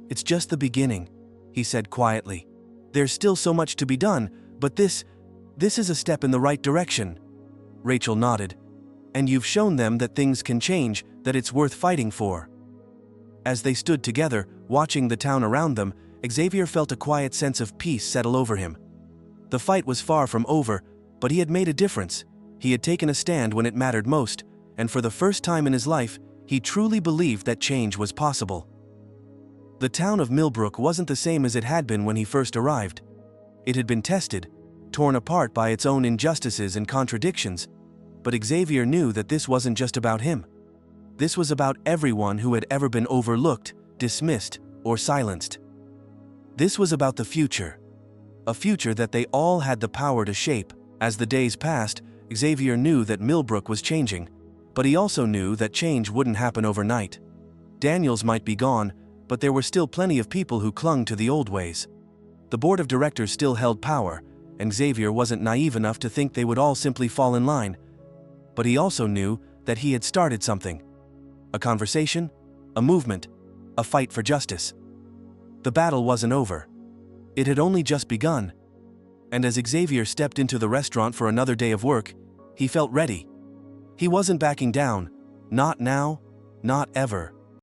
"It's just the beginning," he said quietly. "There's still so much to be done, but this is a step in the right direction." Rachel nodded. And you've shown them that things can change, that it's worth fighting for." As they stood together, watching the town around them, Xavier felt a quiet sense of peace settle over him. The fight was far from over, but he had made a difference. He had taken a stand when it mattered most, and for the first time in his life, he truly believed that change was possible. The town of Millbrooke wasn't the same as it had been when he first arrived. It had been tested, torn apart by its own injustices and contradictions, but Xavier knew that this wasn't just about him. This was about everyone who had ever been overlooked, dismissed, or silenced. This was about the future. A future that they all had the power to shape. As the days passed, Xavier knew that Millbrooke was changing, but he also knew that change wouldn't happen overnight. Daniels might be gone, but there were still plenty of people who clung to the old ways. The board of directors still held power, and Xavier wasn't naive enough to think they would all simply fall in line. But he also knew that he had started something. A conversation, a movement, a fight for justice. The battle wasn't over. It had only just begun. And as Xavier stepped into the restaurant for another day of work, he felt ready. He wasn't backing down. Not now, not ever.